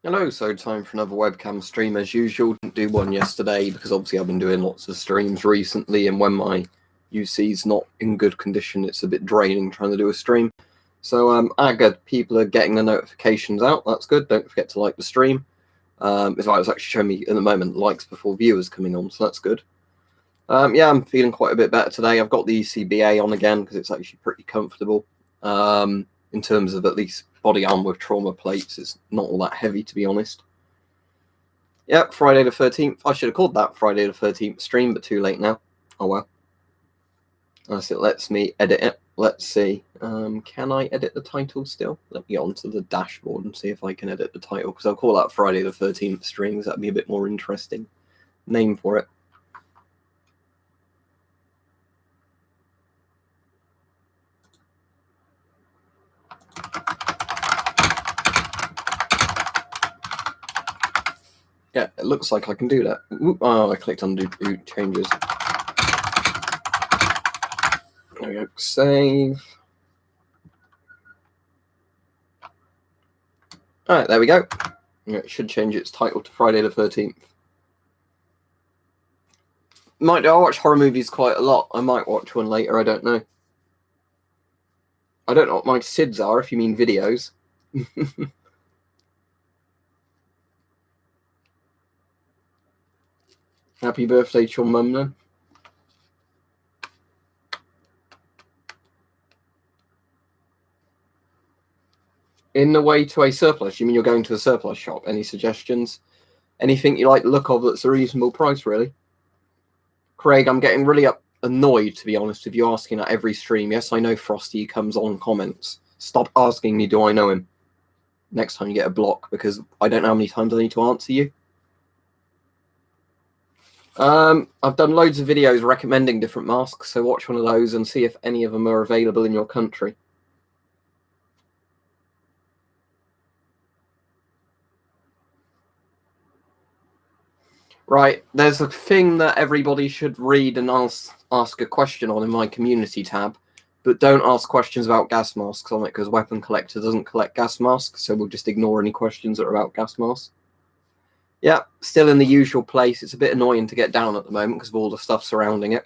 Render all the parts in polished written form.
Hello, so time for another webcam stream as usual. Didn't do one yesterday because obviously I've been doing lots of streams recently, and when my UC's not in good condition, it's a bit draining trying to do a stream. So good. People are getting the notifications out. That's good. Don't forget to like the stream. It's actually showing me at the moment likes before viewers coming on, so that's good. I'm feeling quite a bit better today. I've got the ECBA on again because it's actually pretty comfortable. In terms of at least body armor with trauma plates, it's not all that heavy, to be honest. Yep, Friday the 13th. I should have called that Friday the 13th stream, but too late now. Oh well. Unless it lets me edit it. Let's see. Can I edit the title still? Let me get onto the dashboard and see if I can edit the title, because I'll call that Friday the 13th stream, because that'd be a bit more interesting name for it. Yeah, it looks like I can do that. Oh, I clicked undo changes. There we go. Save. Alright, there we go. It should change its title to Friday the 13th. I watch horror movies quite a lot. I might watch one later, I don't know. I don't know what my SIDS are, if you mean videos. Happy birthday to your mum, then. In the way to a surplus, you mean you're going to a surplus shop? Any suggestions? Anything you like the look of that's a reasonable price, really? Craig, I'm getting really annoyed, to be honest, with you asking at every stream. Yes, I know Frosty comes on comments. Stop asking me, do I know him? Next time you get a block, because I don't know how many times I need to answer you. I've done loads of videos recommending different masks, so watch one of those and see if any of them are available in your country. Right, there's a thing that everybody should read and ask a question on in my community tab, but don't ask questions about gas masks on it, because Weapon Collector doesn't collect gas masks, so we'll just ignore any questions that are about gas masks. Yeah, still in the usual place. It's a bit annoying to get down at the moment because of all the stuff surrounding it.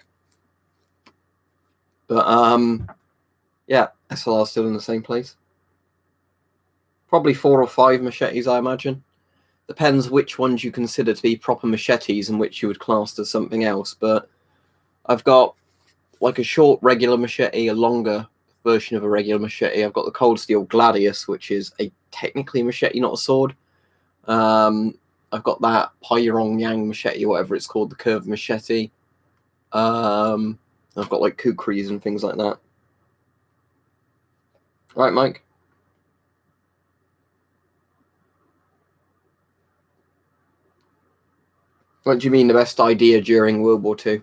But, yeah, SLR's still in the same place. Probably 4 or 5 machetes, I imagine. Depends which ones you consider to be proper machetes and which you would class as something else. But I've got like a short regular machete, a longer version of a regular machete. I've got the Cold Steel Gladius, which is technically a machete, not a sword. I've got that Pyrongyang Yang machete, whatever it's called, the curved machete. I've got like kukris and things like that. Right, Mike? What do you mean the best idea during World War II?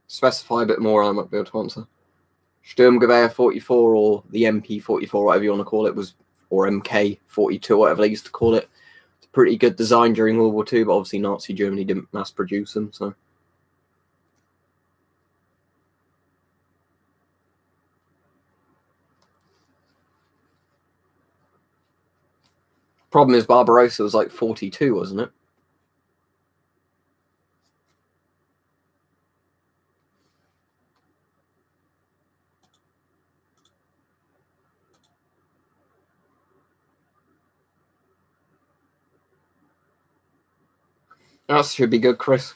Specify a bit more, I might be able to answer. Sturmgewehr 44 or the MP44, whatever you want to call it, or MK42, whatever they used to call it. It's a pretty good design during World War II, but obviously Nazi Germany didn't mass produce them, so. Problem is Barbarossa was like 42, wasn't it? That should be good, Chris.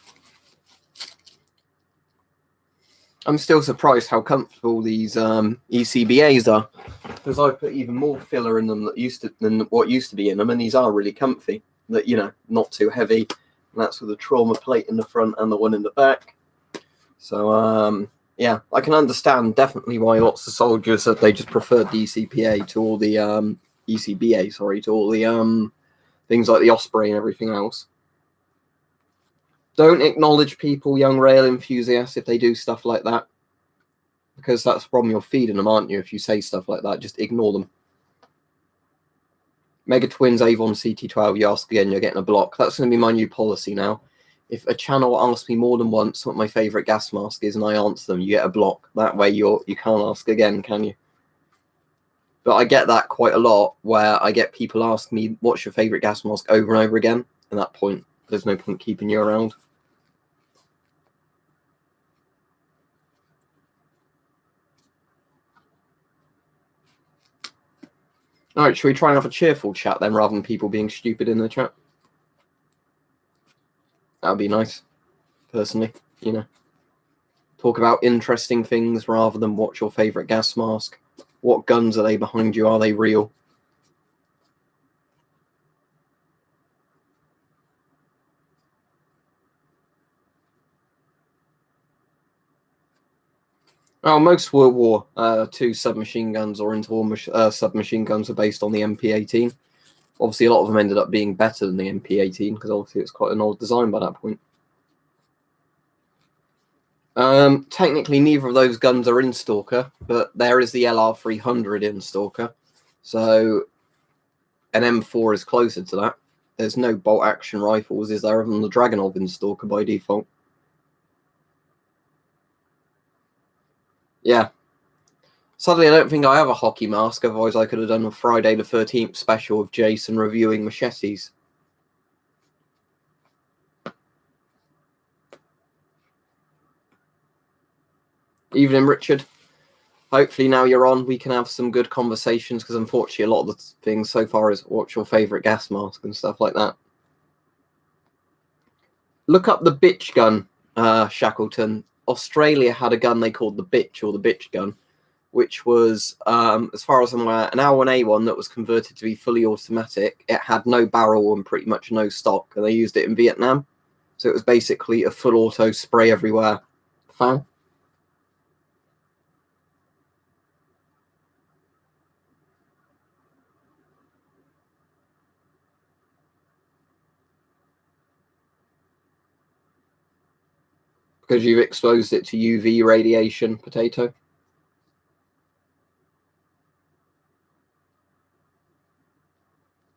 I'm still surprised how comfortable these ECBAs are, because I put even more filler in them than what used to be in them, and these are really comfy. That, you know, not too heavy. And that's with a trauma plate in the front and the one in the back. So yeah, I can understand definitely why lots of soldiers said they just preferred the ECBA to all the ECBA, sorry, to all the things like the Osprey and everything else. Don't acknowledge people, young rail enthusiasts, if they do stuff like that. Because that's the problem, you're feeding them, aren't you? If you say stuff like that, just ignore them. Mega Twins Avon CT12, you ask again, you're getting a block. That's going to be my new policy now. If a channel asks me more than once what my favourite gas mask is and I answer them, you get a block. That way you can't ask again, can you? But I get that quite a lot, where I get people asking me, what's your favourite gas mask, over and over again. At that point, there's no point keeping you around. Alright, should we try and have a cheerful chat then, rather than people being stupid in the chat? That would be nice, personally, you know. Talk about interesting things rather than what's your favourite gas mask. What guns are they behind you? Are they real? Oh, most World War II submachine guns or interwar submachine guns are based on the MP18. Obviously, a lot of them ended up being better than the MP18 because obviously it's quite an old design by that point. Technically, neither of those guns are in Stalker, but there is the LR300 in Stalker. So an M4 is closer to that. There's no bolt action rifles, is there, other than the Dragunov in Stalker by default? Yeah. Sadly, I don't think I have a hockey mask, otherwise I could have done a Friday the 13th special of Jason reviewing machetes. Evening, Richard. Hopefully now you're on, we can have some good conversations, because unfortunately a lot of the things so far is what's your favourite gas mask and stuff like that. Look up the bitch gun, Shackleton. Australia had a gun they called the bitch, or the bitch gun, which was, as far as I'm aware, an L1A1 that was converted to be fully automatic. It had no barrel and pretty much no stock, and they used it in Vietnam. So it was basically a full auto spray everywhere fan. Because you've exposed it to UV radiation, potato.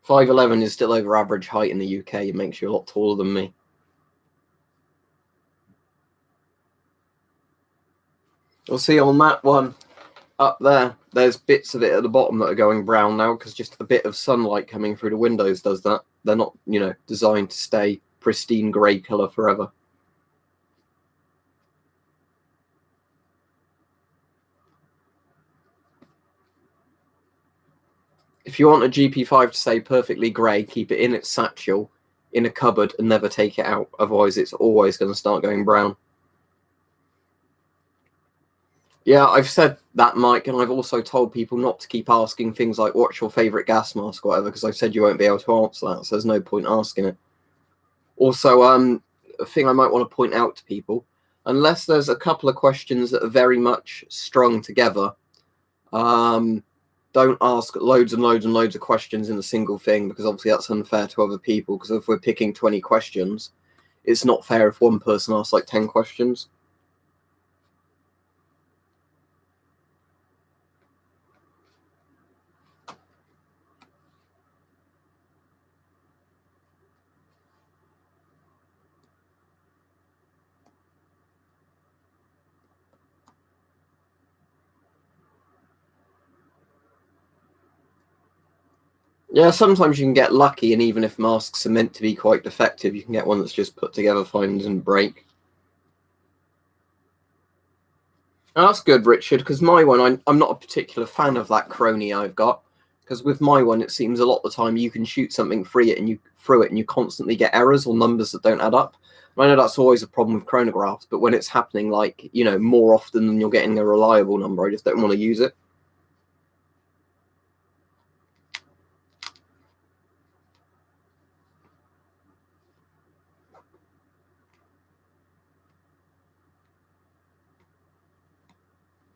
.5'11" is still over average height in the UK. It makes you a lot taller than me. You'll see on that one up there, there's bits of it at the bottom that are going brown now, because just a bit of sunlight coming through the windows does that. They're not, you know, designed to stay pristine grey colour forever. If you want a GP5 to stay perfectly grey, keep it in its satchel, in a cupboard, and never take it out. Otherwise, it's always going to start going brown. Yeah, I've said that, Mike, and I've also told people not to keep asking things like, what's your favourite gas mask or whatever, because I've said you won't be able to answer that, so there's no point asking it. Also, a thing I might want to point out to people, unless there's a couple of questions that are very much strung together, don't ask loads and loads and loads of questions in a single thing, because obviously that's unfair to other people, because if we're picking 20 questions, it's not fair if one person asks like 10 questions. Yeah, sometimes you can get lucky, and even if masks are meant to be quite defective, you can get one that's just put together fine and doesn't break. Oh, that's good, Richard, because my one, I'm not a particular fan of that crony I've got, because with my one, it seems a lot of the time you can shoot something through it and you constantly get errors or numbers that don't add up. I know that's always a problem with chronographs, but when it's happening, like, you know, more often than you're getting a reliable number, I just don't want to use it.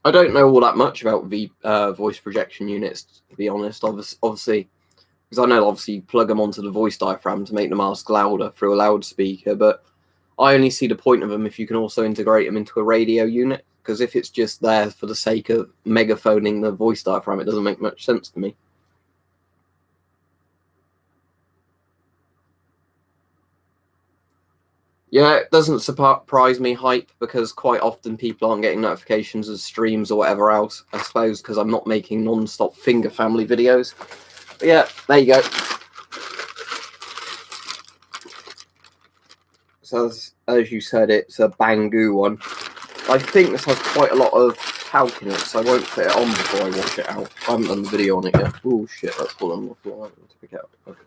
I don't know all that much about voice projection units, to be honest, obviously, because I know obviously you plug them onto the voice diaphragm to make the mask louder through a loudspeaker, but I only see the point of them if you can also integrate them into a radio unit, because if it's just there for the sake of megaphoning the voice diaphragm, it doesn't make much sense to me. Yeah, it doesn't surprise me, hype, because quite often people aren't getting notifications of streams or whatever else, I suppose, because I'm not making non-stop finger family videos. But yeah, there you go. So as you said, it's a Bangoo one. I think this has quite a lot of talc in it, so I won't put it on before I wash it out. I haven't done the video on it yet. Oh shit, that's fallen on the floor. I have to pick it up. Okay.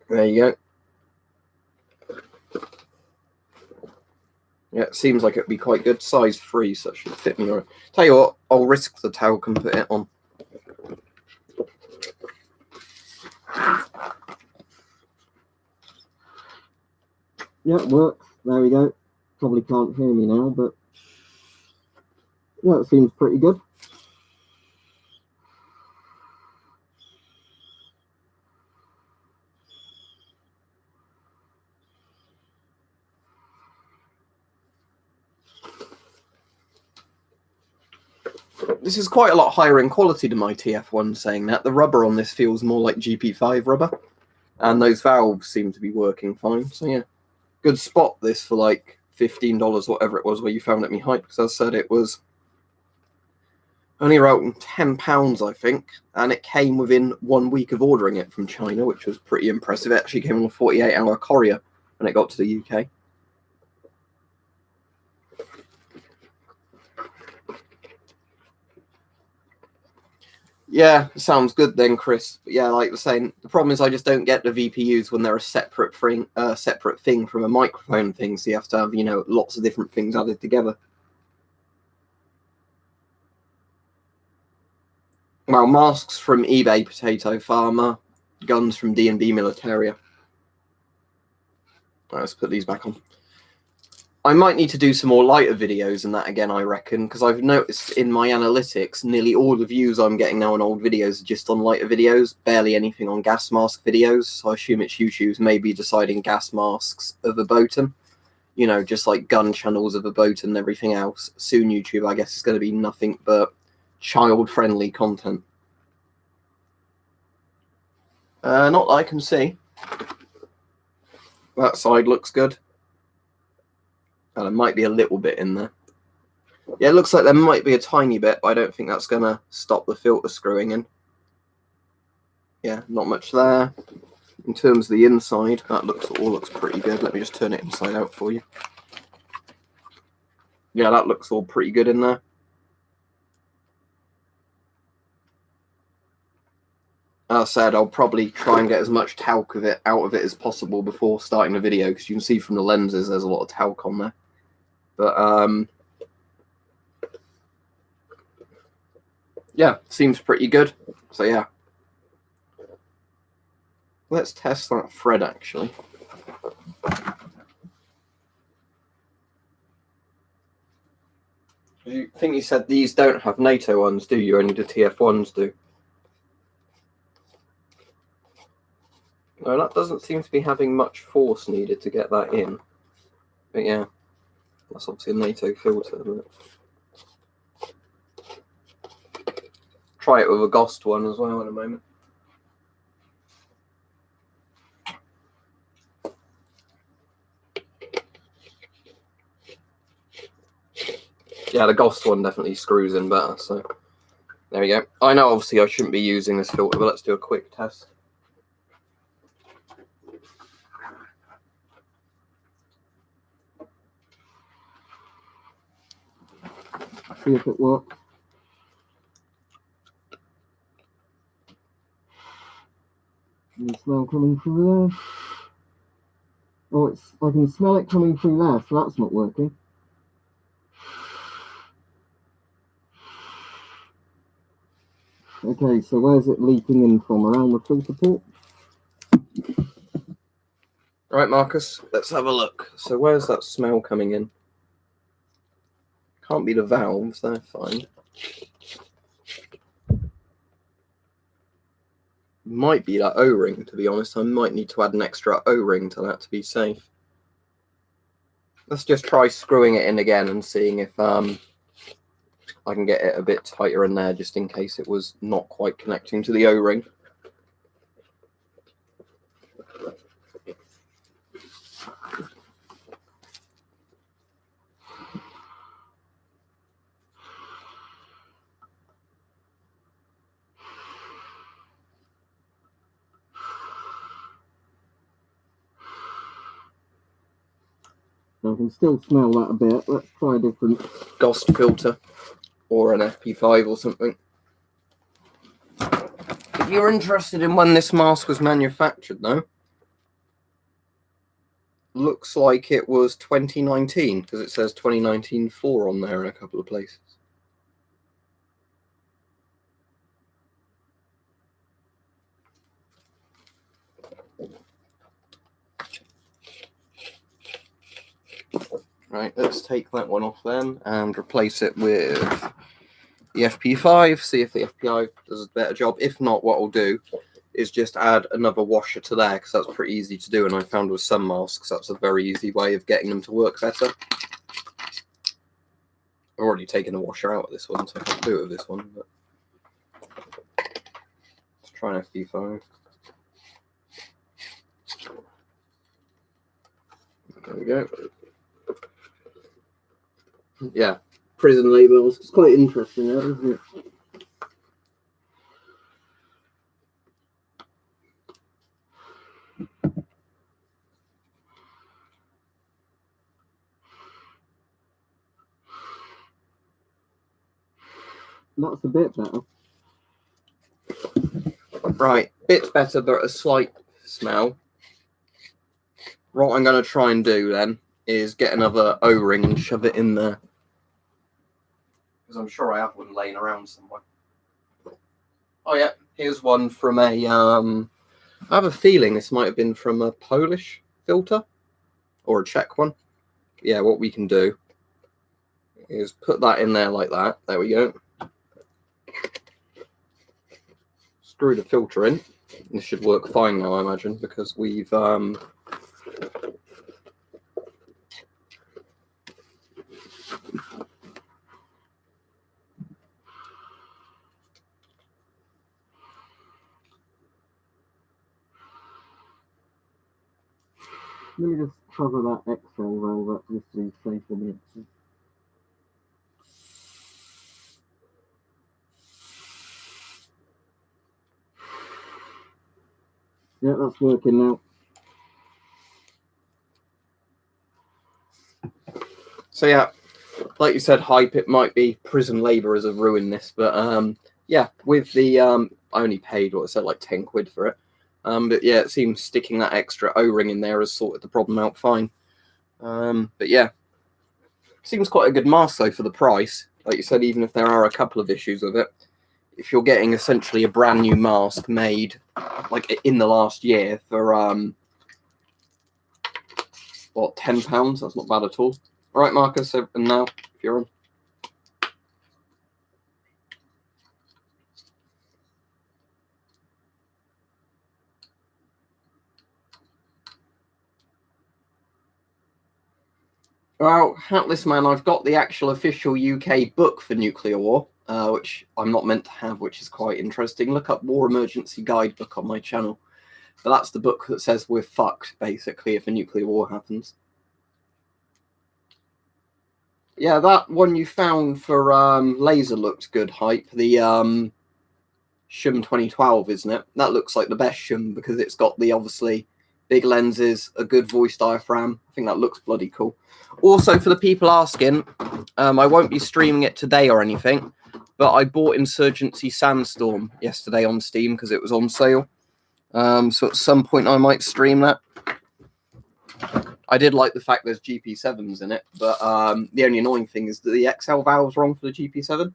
There you go. Yeah, it seems like it'd be quite good. Size 3, so it should fit me right. Tell you what, I'll risk the talc and put it on. Yeah, it works. There we go. Probably can't hear me now, but yeah, it seems pretty good. This is quite a lot higher in quality than my TF1, saying that. The rubber on this feels more like GP5 rubber, and those valves seem to be working fine. So yeah, good spot this for like $15, whatever it was, where you found it me hype, because I said it was only around £10, I think, and it came within 1 week of ordering it from China, which was pretty impressive. It actually came on a 48-hour courier when it got to the UK. Yeah, sounds good then, Chris. But yeah, like I was saying, the problem is I just don't get the VPUs when they're a separate thing from a microphone thing. So you have to have, lots of different things added together. Well, masks from eBay Potato Farmer, guns from D&B Militaria. Let's put these back on. I might need to do some more lighter videos than that again, I reckon, because I've noticed in my analytics, nearly all the views I'm getting now on old videos are just on lighter videos, barely anything on gas mask videos, so I assume it's YouTube's maybe deciding gas masks are verboten. Just like gun channels are verboten and everything else. Soon YouTube, I guess, is going to be nothing but child-friendly content. Not that I can see. That side looks good. And there might be a little bit in there. Yeah, it looks like there might be a tiny bit, but I don't think that's going to stop the filter screwing in. Yeah, not much there. In terms of the inside, that all looks pretty good. Let me just turn it inside out for you. Yeah, that looks all pretty good in there. As I said, I'll probably try and get as much talc out of it as possible before starting the video, because you can see from the lenses there's a lot of talc on there. But yeah, seems pretty good. So yeah, let's test that thread actually. I think you said these don't have NATO ones, do you? Only the TF1s do. No, that doesn't seem to be having much force needed to get that in. But yeah, that's obviously a NATO filter, isn't it? Try it with a Ghost one as well in a moment. Yeah, the Ghost one definitely screws in better, so there we go. I know obviously I shouldn't be using this filter, but let's do a quick test. See if it works. Can you smell coming through there? Oh, I can smell it coming through there, so that's not working. Okay, so where's it leaking in from? Around the filter port? Right, Marcus, let's have a look. So where's that smell coming in? Can't be the valves, they're fine. Might be that O-ring, to be honest. I might need to add an extra O-ring to that to be safe. Let's just try screwing it in again and seeing if I can get it a bit tighter in there, just in case it was not quite connecting to the O-ring. I can still smell that a bit. Let's try a different Ghost filter or an FP5 or something. If you're interested in when this mask was manufactured, though, looks like it was 2019 because it says 2019 4 on there in a couple of places. Right, let's take that one off then and replace it with the FP5, see if the FP5 does a better job. If not, what I'll do is just add another washer to there, because that's pretty easy to do, and I found with some masks that's a very easy way of getting them to work better. I've already taken the washer out of this one, so I can't do it with this one. But let's try an FP5. There we go. Yeah, prison labels. It's quite interesting, isn't it? That's a bit better. Right, bits better, but a slight smell. What I'm going to try and do then is get another O-ring and shove it in there, because I'm sure I have one laying around somewhere. Oh yeah, here's one from a, I have a feeling this might have been from a Polish filter, or a Czech one. Yeah, what we can do is put that in there like that. There we go. Screw the filter in. This should work fine now, I imagine, because we've Let me just cover that extra roll up just to be safe in it. Yeah, that's working now. So yeah, like you said, hype, it might be prison labourers have ruined this, but yeah, with the I only paid what I said, like 10 quid for it. But yeah, it seems sticking that extra O-ring in there has sorted the problem out fine. But yeah, seems quite a good mask though for the price. Like you said, even if there are a couple of issues with it, if you're getting essentially a brand new mask made like in the last year for what, £10, that's not bad at all. All right, Marcus, and now if you're on. Well, hatless man, I've got the actual official UK book for nuclear war, which I'm not meant to have, which is quite interesting. Look up War Emergency Guidebook on my channel. But that's the book that says we're fucked, basically, if a nuclear war happens. Yeah, that one you found for laser looked good, Hype. The Shum 2012, isn't it? That looks like the best Shum because it's got the, obviously, big lenses, a good voice diaphragm. I think that looks bloody cool. Also, for the people asking, I won't be streaming it today or anything, but I bought Insurgency Sandstorm yesterday on Steam because it was on sale. So at some point I might stream that. I did like the fact there's GP7s in it, but the only annoying thing is that the XL valve's wrong for the GP7.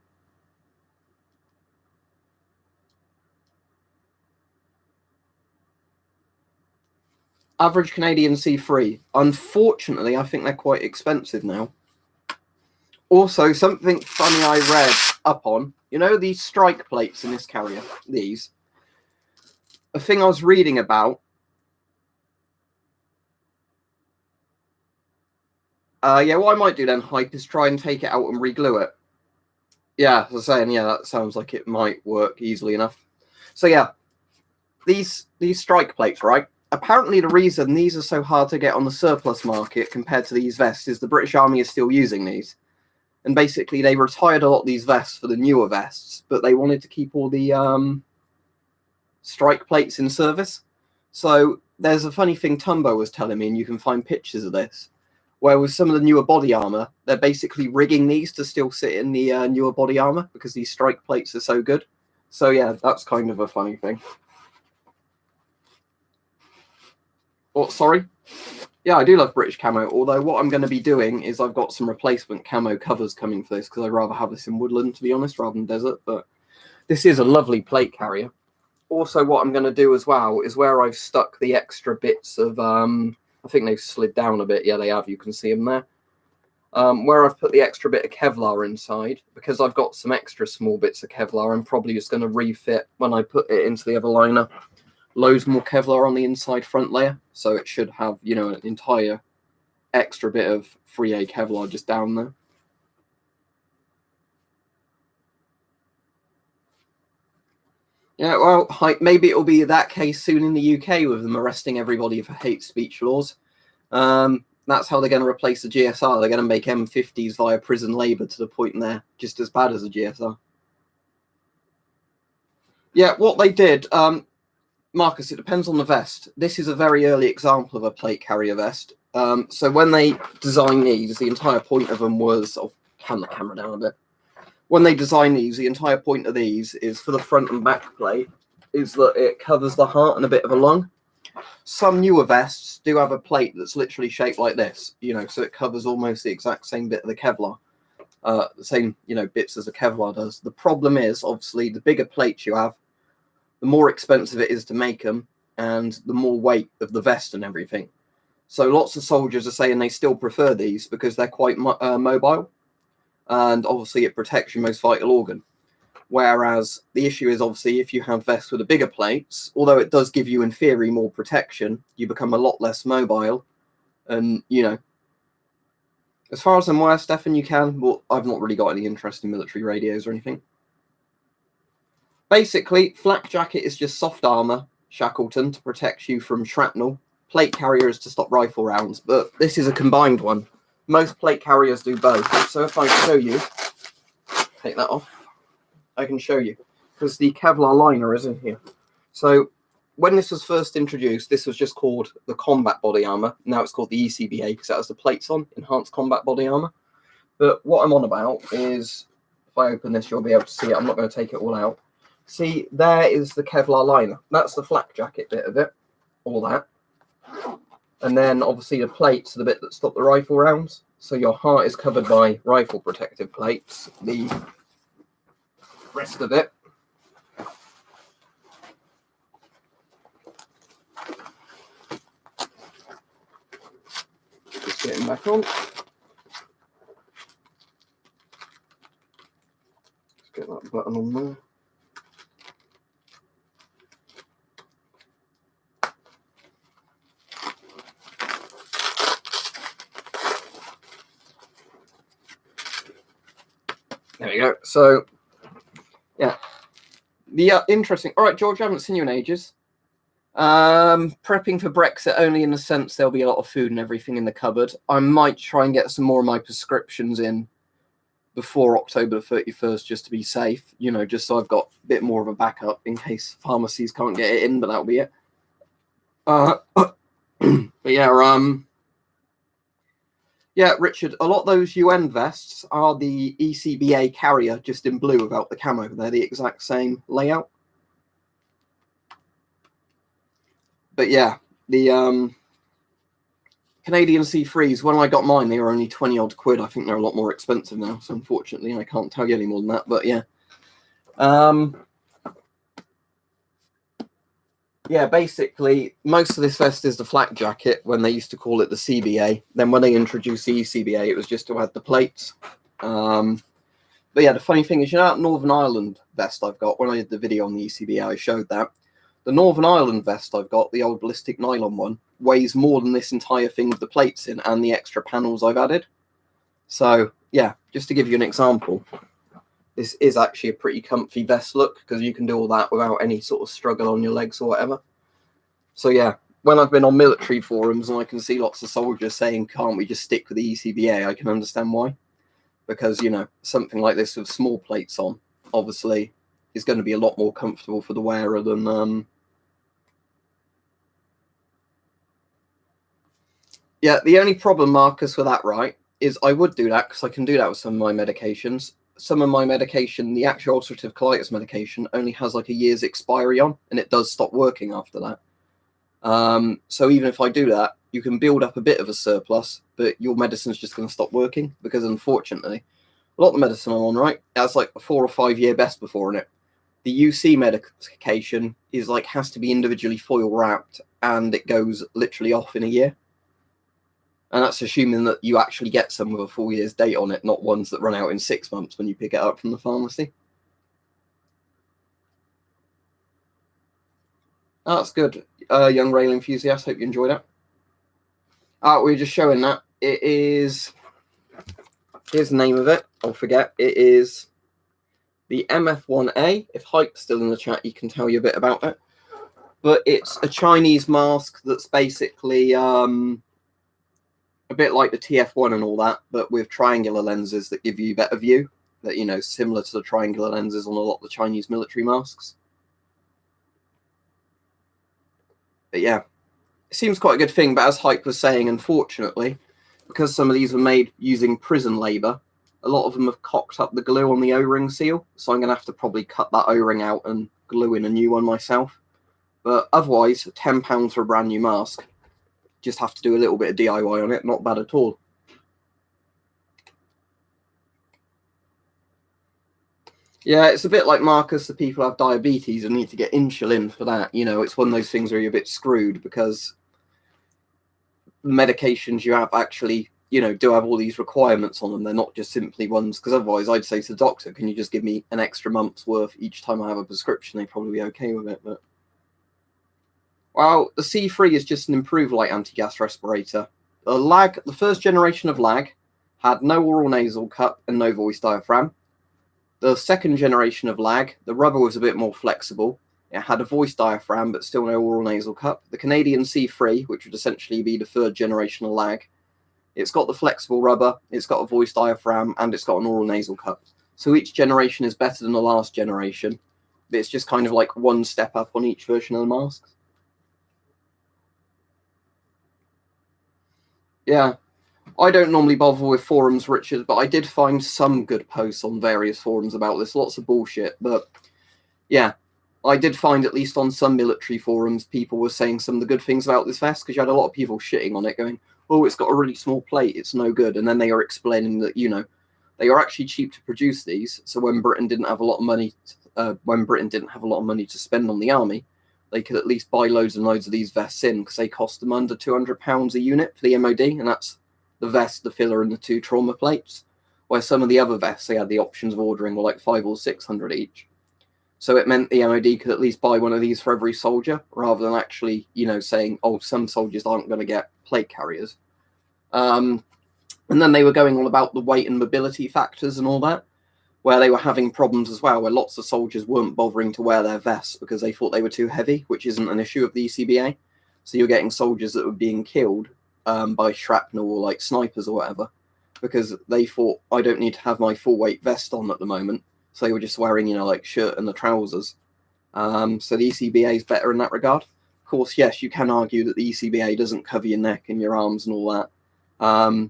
Average Canadian C3. Unfortunately, I think they're quite expensive now. Also, something funny I read up on, you know these strike plates in this carrier? These. A thing I was reading about. Yeah, what I might do then, Hype, is try and take it out and re-glue it. Yeah, as I was saying, yeah, that sounds like it might work easily enough. So yeah, these strike plates, right? Apparently the reason these are so hard to get on the surplus market compared to these vests is the British Army is still using these. And basically they retired a lot of these vests for the newer vests, but they wanted to keep all the strike plates in service. So there's a funny thing Tumbo was telling me, and you can find pictures of this, Where with some of the newer body armor, they're basically rigging these to still sit in the newer body armor because these strike plates are so good. So yeah, that's kind of a funny thing. Oh, sorry. Yeah, I do love British camo, although what I'm going to be doing is I've got some replacement camo covers coming for this because I'd rather have this in woodland, to be honest, rather than desert. But this is a lovely plate carrier. Also, what I'm going to do as well is where I've stuck the extra bits of, I think they've slid down a bit. Yeah, they have. You can see them there. Where I've put the extra bit of Kevlar inside, because I've got some extra small bits of Kevlar, I'm probably just going to refit when I put it into the other liner. Loads more Kevlar on the inside front layer, so it should have, you know, an entire extra bit of 3A Kevlar just down there. Yeah, well, maybe it'll be that case soon in the UK with them arresting everybody for hate speech laws. That's how they're going to replace the GSR. They're going to make M50s via prison labour to the point they're just as bad as a GSR. Yeah, what they did, Marcus, it depends on the vest. This is a very early example of a plate carrier vest. So when they designed these, the entire point of them was... I'll hand the camera down a bit. When they designed these, the entire point of these is for the front and back plate, is that it covers the heart and a bit of a lung. Some newer vests do have a plate that's literally shaped like this, you know, so it covers almost the exact same bit of the Kevlar. The same, you know, bits as the Kevlar does. The problem is, obviously, the bigger plates you have, the more expensive it is to make them, and the more weight of the vest and everything. So lots of soldiers are saying they still prefer these because they're quite mobile, and obviously it protects your most vital organ. Whereas the issue is, obviously, if you have vests with the bigger plates, although it does give you, in theory, more protection, you become a lot less mobile. And, you know, as far as I'm aware, Stefan, you can. Well, I've not really got any interest in military radios or anything. Basically, flak jacket is just soft armor, Shackleton, to protect you from shrapnel. Plate carrier is to stop rifle rounds, but this is a combined one. Most plate carriers do both. So if I show you, take that off, I can show you, because the Kevlar liner is in here. So when this was first introduced, this was just called the combat body armor. Now it's called the ECBA because it has the plates on, enhanced combat body armor. But what I'm on about is, if I open this, you'll be able to see it. I'm not going to take it all out. See, there is the Kevlar liner. That's the flak jacket bit of it, all that. And then, obviously, the plates are the bit that stop the rifle rounds. So your heart is covered by rifle protective plates. The rest of it just getting back on. Let's get that button on there. There we go. So, yeah. The interesting... All right, George, I haven't seen you in ages. Prepping for Brexit only in the sense there'll be a lot of food and everything in the cupboard. I might try and get some more of my prescriptions in before October 31st just to be safe, you know, just so I've got a bit more of a backup in case pharmacies can't get it in, but that'll be it. But yeah, yeah, Richard, a lot of those UN vests are the ECBA carrier, just in blue without the camo. They're the exact same layout. But yeah, the Canadian C3s, when I got mine, they were only 20 odd quid. I think they're a lot more expensive now, so unfortunately I can't tell you any more than that, but yeah. Yeah, basically, most of this vest is the flak jacket when they used to call it the CBA. Then when they introduced the ECBA, it was just to add the plates. But yeah, the funny thing is, you know that Northern Ireland vest I've got? When I did the video on the ECBA, I showed that. The Northern Ireland vest I've got, the old ballistic nylon one, weighs more than this entire thing with the plates in and the extra panels I've added. So, yeah, just to give you an example, this is actually a pretty comfy vest look because you can do all that without any sort of struggle on your legs or whatever. So, yeah, when I've been on military forums and I can see lots of soldiers saying, can't we just stick with the ECBA, I can understand why. Because, you know, something like this with small plates on, obviously, is going to be a lot more comfortable for the wearer than Yeah, the only problem, Marcus, with that, right, is I would do that because I can do that with some of my medications. Some of my medication, the actual ulcerative colitis medication, only has like a year's expiry on, and it does stop working after that. So even if I do that, you can build up a bit of a surplus, but your medicine's just going to stop working because, unfortunately, a lot of the medicine I'm on, right, has like a 4 or 5 year best before in it. The UC medication is like has to be individually foil wrapped, and it goes literally off in a year. And that's assuming that you actually get some with a 4 year's date on it, not ones that run out in 6 months when you pick it up from the pharmacy. Oh, that's good, young rail enthusiast. Hope you enjoyed that. We were just showing that. It is. Here's the name of it. I'll forget. It is the MF1A. If Hype's still in the chat, he can tell you a bit about it. But it's a Chinese mask that's basically a bit like the TF1 and all that, but with triangular lenses that give you better view. That, you know, similar to the triangular lenses on a lot of the Chinese military masks. But yeah, it seems quite a good thing. But as Hype was saying, unfortunately, because some of these were made using prison labour, a lot of them have cocked up the glue on the O-ring seal. So I'm going to have to probably cut that O-ring out and glue in a new one myself. But otherwise, £10 for a brand new mask. Just have to do a little bit of DIY on it. Not bad at all. Yeah, it's a bit like Marcus, the people who have diabetes and need to get insulin for that. You know, it's one of those things where you're a bit screwed because the medications you have actually, you know, do have all these requirements on them. They're not just simply ones, because otherwise I'd say to the doctor, can you just give me an extra month's worth each time I have a prescription? They'd probably be okay with it. But well, the C3 is just an improved light anti-gas respirator. The first generation of lag had no oral nasal cup and no voice diaphragm. The second generation of lag, the rubber was a bit more flexible. It had a voice diaphragm, but still no oral nasal cup. The Canadian C3, which would essentially be the third generation of lag, it's got the flexible rubber, it's got a voice diaphragm, and it's got an oral nasal cup. So each generation is better than the last generation. But it's just kind of like one step up on each version of the masks. Yeah. I don't normally bother with forums, Richard, but I did find some good posts on various forums about this. Lots of bullshit, but yeah, I did find at least on some military forums, people were saying some of the good things about this vest, because you had a lot of people shitting on it, going, oh, it's got a really small plate, it's no good. And then they are explaining that, you know, they are actually cheap to produce these. So when Britain didn't have a lot of money, to spend on the army, they could at least buy loads and loads of these vests in, because they cost them under £200 a unit for the MOD, and that's the vest, the filler, and the 2 trauma plates. Where some of the other vests they had the options of ordering were like 500 or 600 each. So it meant the MOD could at least buy one of these for every soldier, rather than actually, you know, saying, oh, some soldiers aren't going to get plate carriers. And then they were going on about the weight and mobility factors and all that, where they were having problems as well, where lots of soldiers weren't bothering to wear their vests because they thought they were too heavy, which isn't an issue of the ECBA. So you're getting soldiers that were being killed by shrapnel or like snipers or whatever, because they thought, I don't need to have my full weight vest on at the moment. So they were just wearing, you know, like shirt and the trousers. So the ECBA is better in that regard. Of course, yes, you can argue that the ECBA doesn't cover your neck and your arms and all that.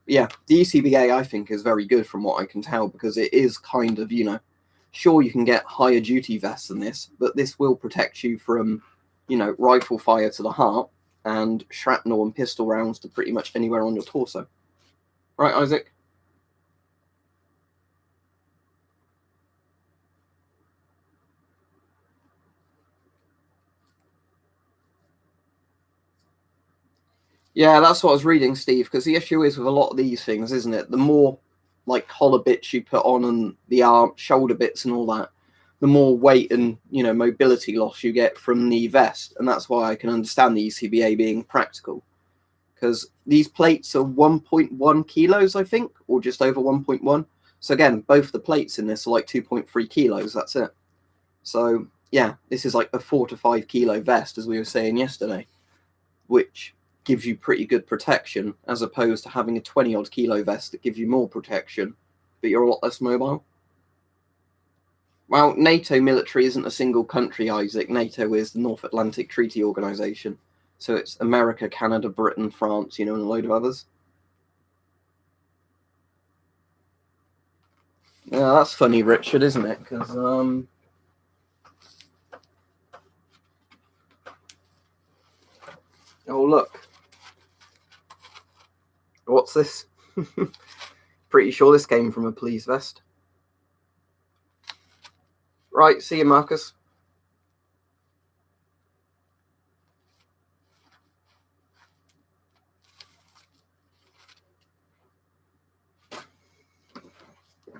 Yeah, the ECBA, I think, is very good from what I can tell, because it is kind of, you know, sure, you can get higher duty vests than this, but this will protect you from, you know, rifle fire to the heart and shrapnel and pistol rounds to pretty much anywhere on your torso. Right, Isaac? Yeah, that's what I was reading, Steve, because the issue is with a lot of these things, isn't it? The more like collar bits you put on and the arm, shoulder bits and all that, the more weight and, you know, mobility loss you get from the vest. And that's why I can understand the ECBA being practical, because these plates are 1.1 kilos, I think, or just over 1.1. So again, both the plates in this are like 2.3 kilos. That's it. So yeah, this is like a 4 to 5 kilo vest, as we were saying yesterday, which gives you pretty good protection, as opposed to having a 20 odd kilo vest that gives you more protection, but you're a lot less mobile. Well, NATO military isn't a single country, Isaac. NATO is the North Atlantic Treaty Organization. So it's America, Canada, Britain, France, and a load of others. Yeah, that's funny, Richard, isn't it? Because oh look, what's this? Pretty sure this came from a police vest. Right, see you, Marcus.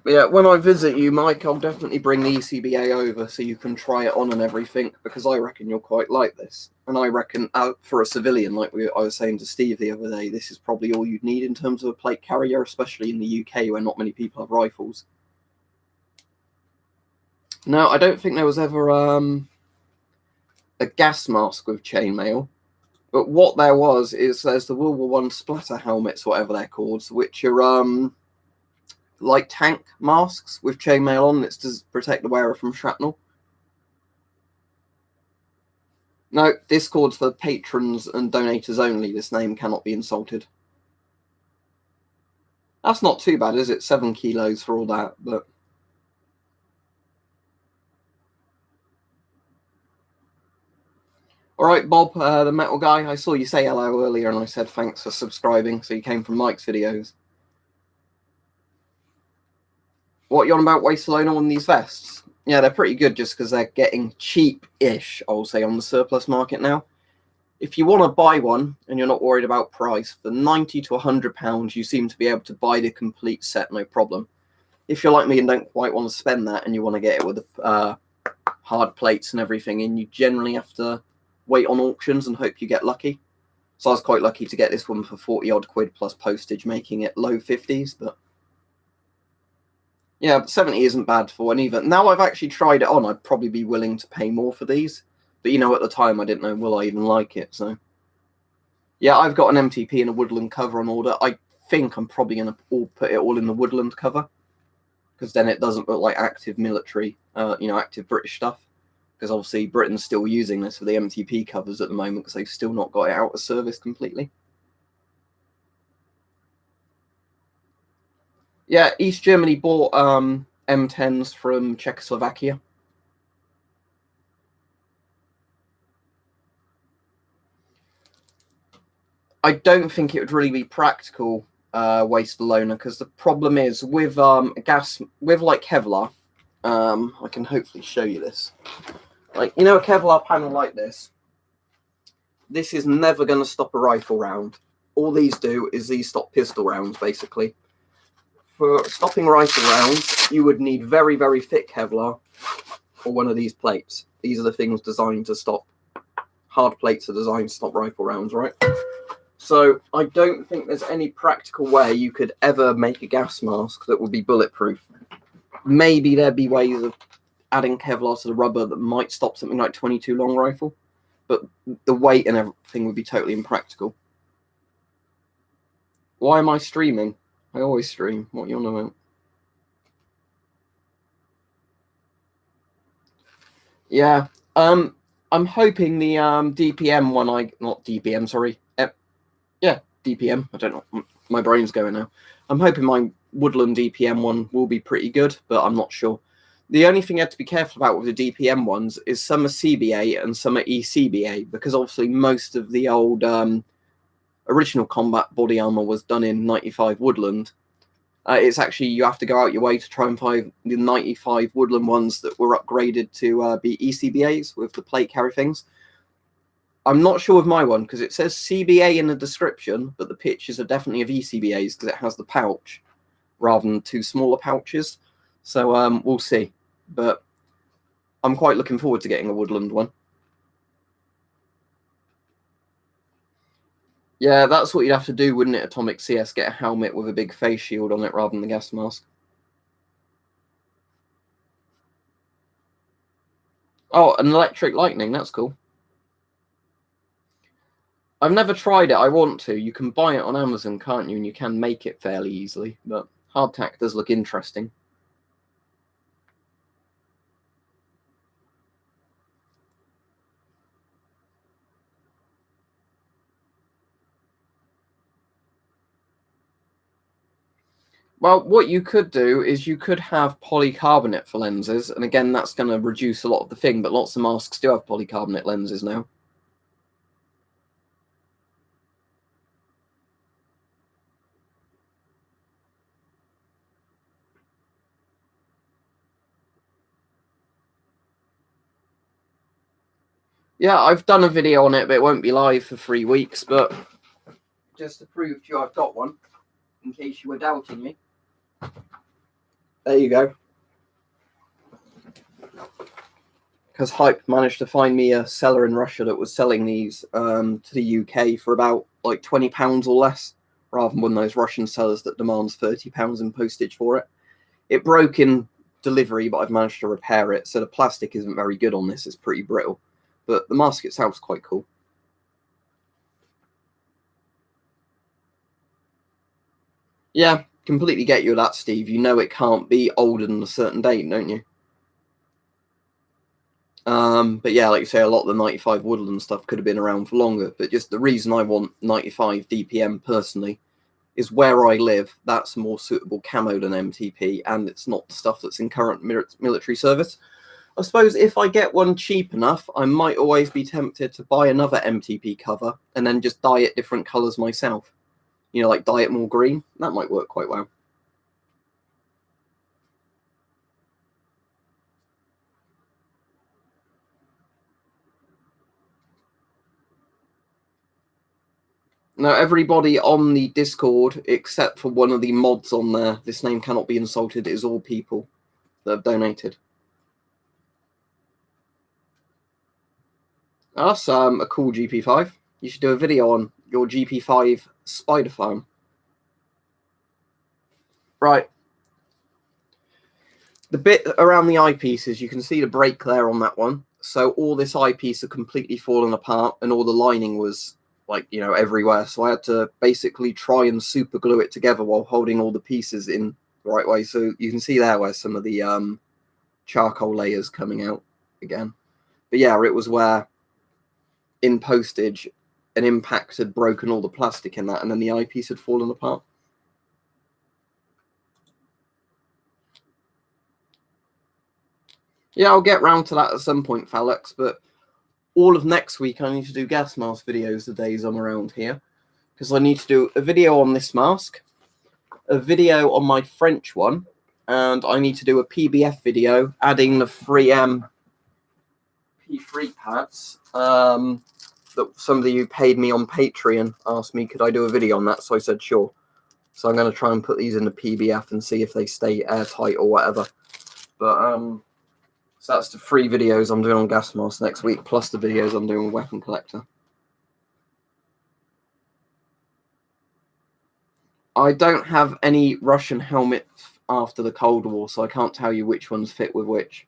But yeah, when I visit you, Mike, I'll definitely bring the ECBA over so you can try it on and everything, because I reckon you'll quite like this. And I reckon for a civilian, like I was saying to Steve the other day, this is probably all you'd need in terms of a plate carrier, especially in the UK where not many people have rifles. Now, I don't think there was ever a gas mask with chainmail, but what there was is there's the World War I splatter helmets, whatever they're called, which are like tank masks with chainmail on. It's to protect the wearer from shrapnel. No, Discord's for patrons and donators only. This name cannot be insulted. That's not too bad, is it? 7 kilos for all that, but... Alright, Bob, the metal guy, I saw you say hello earlier and I said thanks for subscribing, so you came from Mike's videos. What you on about, Wastealona, on these vests? Yeah, they're pretty good just because they're getting cheap-ish, I'll say, on the surplus market now. If you want to buy one and you're not worried about price, for £90 to £100, you seem to be able to buy the complete set, no problem. If you're like me and don't quite want to spend that and you want to get it with hard plates and everything, and you generally have to wait on auctions and hope you get lucky. So I was quite lucky to get this one for 40 odd quid plus postage, making it low 50s, but yeah, but 70 isn't bad for one either. Now I've actually tried it on, I'd probably be willing to pay more for these. But at the time I didn't know, will I even like it? So yeah, I've got an MTP and a woodland cover on order. I think I'm probably going to put it all in the woodland cover, because then it doesn't look like active military, active British stuff. Because obviously Britain's still using this for the MTP covers at the moment because they've still not got it out of service completely. Yeah, East Germany bought M10s from Czechoslovakia. I don't think it would really be practical, Wastealona, because the problem is with gas, with like Kevlar, I can hopefully show you this. Like, a Kevlar panel like this is never going to stop a rifle round. All these do is these stop pistol rounds, basically. For stopping rifle rounds, you would need very, very thick Kevlar or one of these plates. These are the things designed to stop. Hard plates are designed to stop rifle rounds, right? So I don't think there's any practical way you could ever make a gas mask that would be bulletproof. Maybe there'd be ways of adding Kevlar to the rubber that might stop something like 22 long rifle, but the weight and everything would be totally impractical. Why am I streaming? I always stream. What are you on about? Yeah. I'm hoping the DPM one, not DPM, sorry. Yeah, DPM. I don't know. My brain's going now. I'm hoping my Woodland DPM one will be pretty good, but I'm not sure. The only thing you have to be careful about with the DPM ones is some are CBA and some are ECBA, because obviously most of the old original combat body armor was done in 95 Woodland. It's actually, you have to go out your way to try and find the 95 Woodland ones that were upgraded to be ECBAs with the plate carry things. I'm not sure with my one because it says CBA in the description, but the pictures are definitely of ECBAs because it has the pouch rather than two smaller pouches. So we'll see. But I'm quite looking forward to getting a Woodland one. Yeah, that's what you'd have to do, wouldn't it, Atomic CS? Get a helmet with a big face shield on it rather than the gas mask. Oh, an electric lightning. That's cool. I've never tried it. I want to. You can buy it on Amazon, can't you? And you can make it fairly easily. But hardtack does look interesting. Well, what you could do is you could have polycarbonate for lenses, and again, that's going to reduce a lot of the thing, but lots of masks do have polycarbonate lenses now. Yeah, I've done a video on it, but it won't be live for 3 weeks, but just to prove to you I've got one, in case you were doubting me. There you go. Because Hype managed to find me a seller in Russia that was selling these to the UK for about like £20 or less, rather than one of those Russian sellers that demands £30 in postage for it. It broke in delivery, but I've managed to repair it, so the plastic isn't very good on this. It's pretty brittle, but the mask itself is quite cool. Yeah, completely get you with that, Steve. You know it can't be older than a certain date, don't you? But yeah, like you say, a lot of the 95 Woodland stuff could have been around for longer, but just the reason I want 95 DPM personally is where I live, that's more suitable camo than MTP, and it's not the stuff that's in current military service. I suppose if I get one cheap enough, I might always be tempted to buy another MTP cover and then just dye it different colours myself. You know, like dye it more green. That might work quite well. Now, everybody on the Discord, except for one of the mods on there, this name cannot be insulted, is all people that have donated. That's a cool GP5. You should do a video on your GP5 spider farm. Right. The bit around the eyepieces, you can see the break there on that one. So all this eyepiece had completely fallen apart and all the lining was like, you know, everywhere. So I had to basically try and super glue it together while holding all the pieces in the right way. So you can see there where some of the charcoal layers coming out again. But yeah, it was where in postage an impact had broken all the plastic in that and then the eyepiece had fallen apart. Yeah, I'll get round to that at some point, Felix, but all of next week I need to do gas mask videos the days I'm around here, because I need to do a video on this mask, a video on my French one, and I need to do a PBF video adding the 3M P3 pads that some of you paid me on Patreon asked me could I do a video on that, so I said sure. So I'm going to try and put these in the PBF and see if they stay airtight or whatever. But so that's the 3 videos I'm doing on gas masks next week, plus the videos I'm doing with Weapon Collector. I don't have any Russian helmets after the Cold War, so I can't tell you which ones fit with which.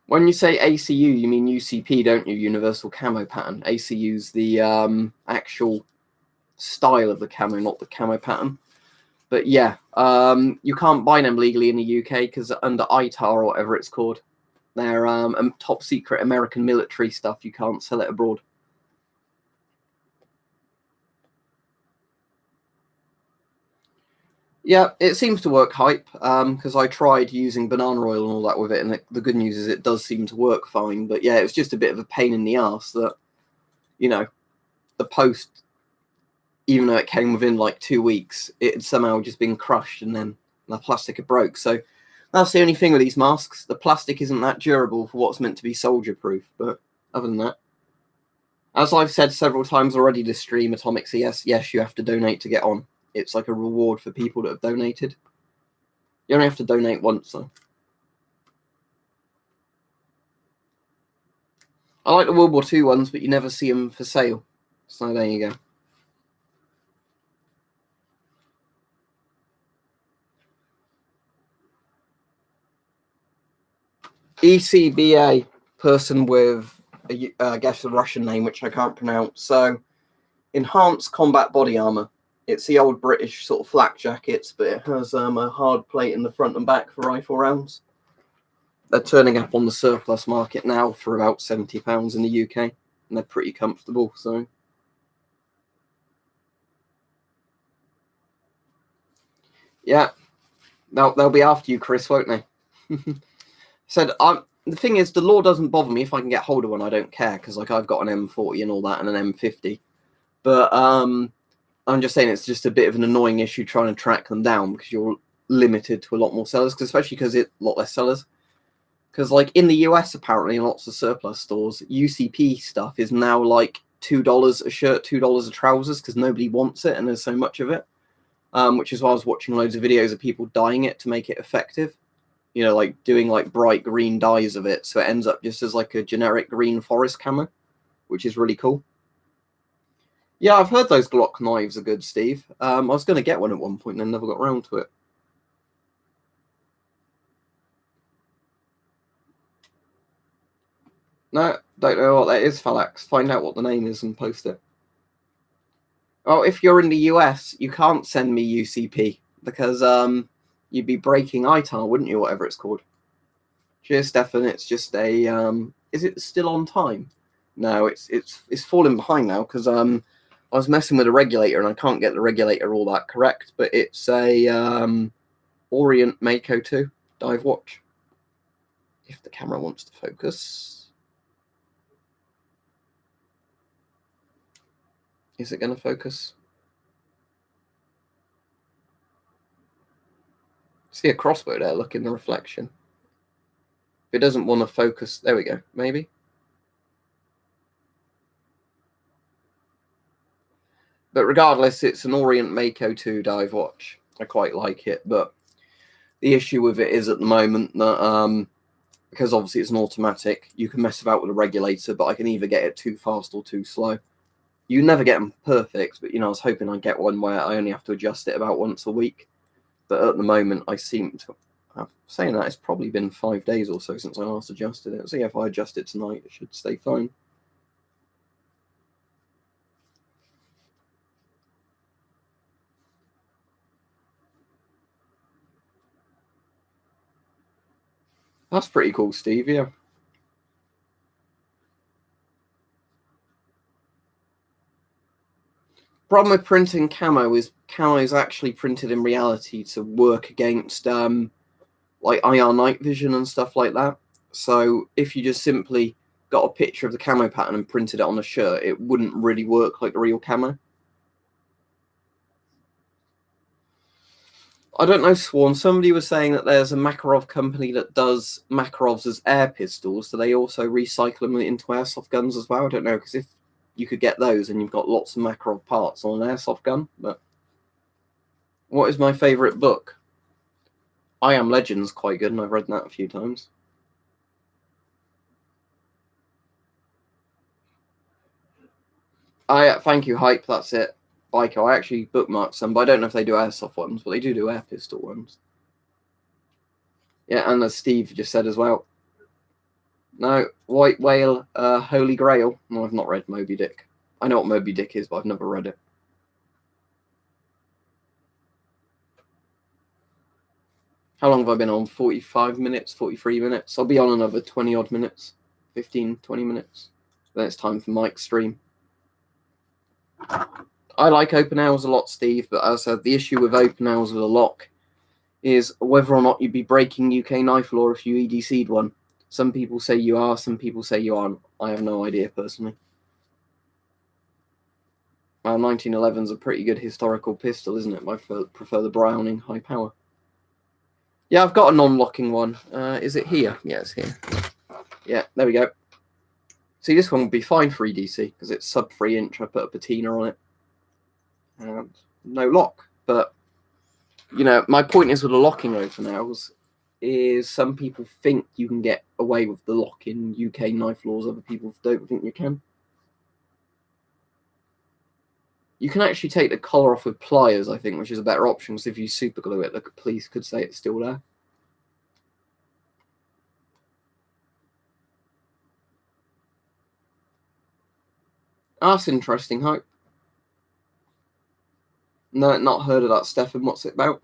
When you say ACU, you mean UCP, don't you? Universal Camo Pattern. ACU's the actual style of the camo, not the camo pattern. But yeah, you can't buy them legally in the UK because under ITAR or whatever it's called, they're top secret American military stuff. You can't sell it abroad. Yeah, it seems to work, Hype, because I tried using banana oil and all that with it, and the good news is it does seem to work fine. But yeah, it was just a bit of a pain in the arse that, you know, the post, even though it came within like 2 weeks, it had somehow just been crushed and then the plastic had broke. So that's the only thing with these masks. The plastic isn't that durable for what's meant to be soldier-proof. But other than that, as I've said several times already this stream, Atomic CS, yes, you have to donate to get on. It's like a reward for people that have donated. You only have to donate once, though. I like the World War II ones, but you never see them for sale. So there you go. ECBA, person with, I guess, a Russian name, which I can't pronounce. So, Enhanced Combat Body Armor. It's the old British sort of flak jackets, but it has a hard plate in the front and back for rifle rounds. They're turning up on the surplus market now for about £70 in the UK. and they're pretty comfortable. So yeah, they'll be after you, Chris, won't they? Said the thing is, the law doesn't bother me if I can get hold of one. I don't care because like I've got an M40 and all that and an M50, but I'm just saying it's just a bit of an annoying issue trying to track them down because you're limited to a lot more sellers, especially because it's a lot less sellers. Because like in the US, apparently in lots of surplus stores, UCP stuff is now like $2 a shirt, $2 a trousers because nobody wants it and there's so much of it. Which is why I was watching loads of videos of people dyeing it to make it effective. You know, like doing like bright green dyes of it, so it ends up just as like a generic green forest camo, which is really cool. Yeah, I've heard those Glock knives are good, Steve. I was going to get one at one point and then never got around to it. No, don't know what that is, Phalax. Find out what the name is and post it. Oh, if you're in the US, you can't send me UCP because you'd be breaking ITAR, wouldn't you? Whatever it's called. Cheers, Stefan. It's just a is it still on time? No, it's falling behind now because I was messing with a regulator and I can't get the regulator all that correct, but it's a Orient Mako 2 dive watch. If the camera wants to focus. Is it going to focus? See a crossbow there, look in the reflection. If it doesn't want to focus, there we go, maybe. But regardless, it's an Orient Mako 2 dive watch. I quite like it, but the issue with it is at the moment that because obviously it's an automatic, you can mess about with a regulator, but I can either get it too fast or too slow. You never get them perfect, but I was hoping I'd get one where I only have to adjust it about once a week. But at the moment, I seem to. Saying that, it's probably been 5 days or so since I last adjusted it. So yeah, if I adjust it tonight, it should stay fine. That's pretty cool, Steve, yeah. Problem with printing camo is actually printed in reality to work against like IR night vision and stuff like that. So if you just simply got a picture of the camo pattern and printed it on a shirt, it wouldn't really work like the real camo. I don't know, Swan. Somebody was saying that there's a Makarov company that does Makarovs as air pistols. Do they also recycle them into airsoft guns as well? I don't know, because if you could get those and you've got lots of Makarov parts on an airsoft gun. But what is my favourite book? I Am Legend's quite good, and I've read that a few times. Thank you, Hype. That's it. Bico. I actually bookmarked some, but I don't know if they do airsoft ones, but they do air pistol ones. Yeah, and as Steve just said as well. No, White Whale, Holy Grail. No, I've not read Moby Dick. I know what Moby Dick is, but I've never read it. How long have I been on? 45 minutes, 43 minutes? I'll be on another 20 odd minutes. 15, 20 minutes. Then it's time for Mike's stream. I like open hours a lot, Steve, but as I said, the issue with open hours with a lock is whether or not you'd be breaking UK knife law if you EDC'd one. Some people say you are, some people say you aren't. I have no idea, personally. 1911's a pretty good historical pistol, isn't it? I prefer the Browning high power. Yeah, I've got a non-locking one. Is it here? Yeah, it's here. Yeah, there we go. See, this one would be fine for EDC because it's sub 3 inch. I put a patina on it. And no lock. But, my point is with the locking open hours is some people think you can get away with the lock in UK knife laws. Other people don't think you can. You can actually take the collar off with pliers, I think, which is a better option because if you super glue it, the police could say it's still there. That's interesting, Hope. No, not heard of that, Stefan. What's it about?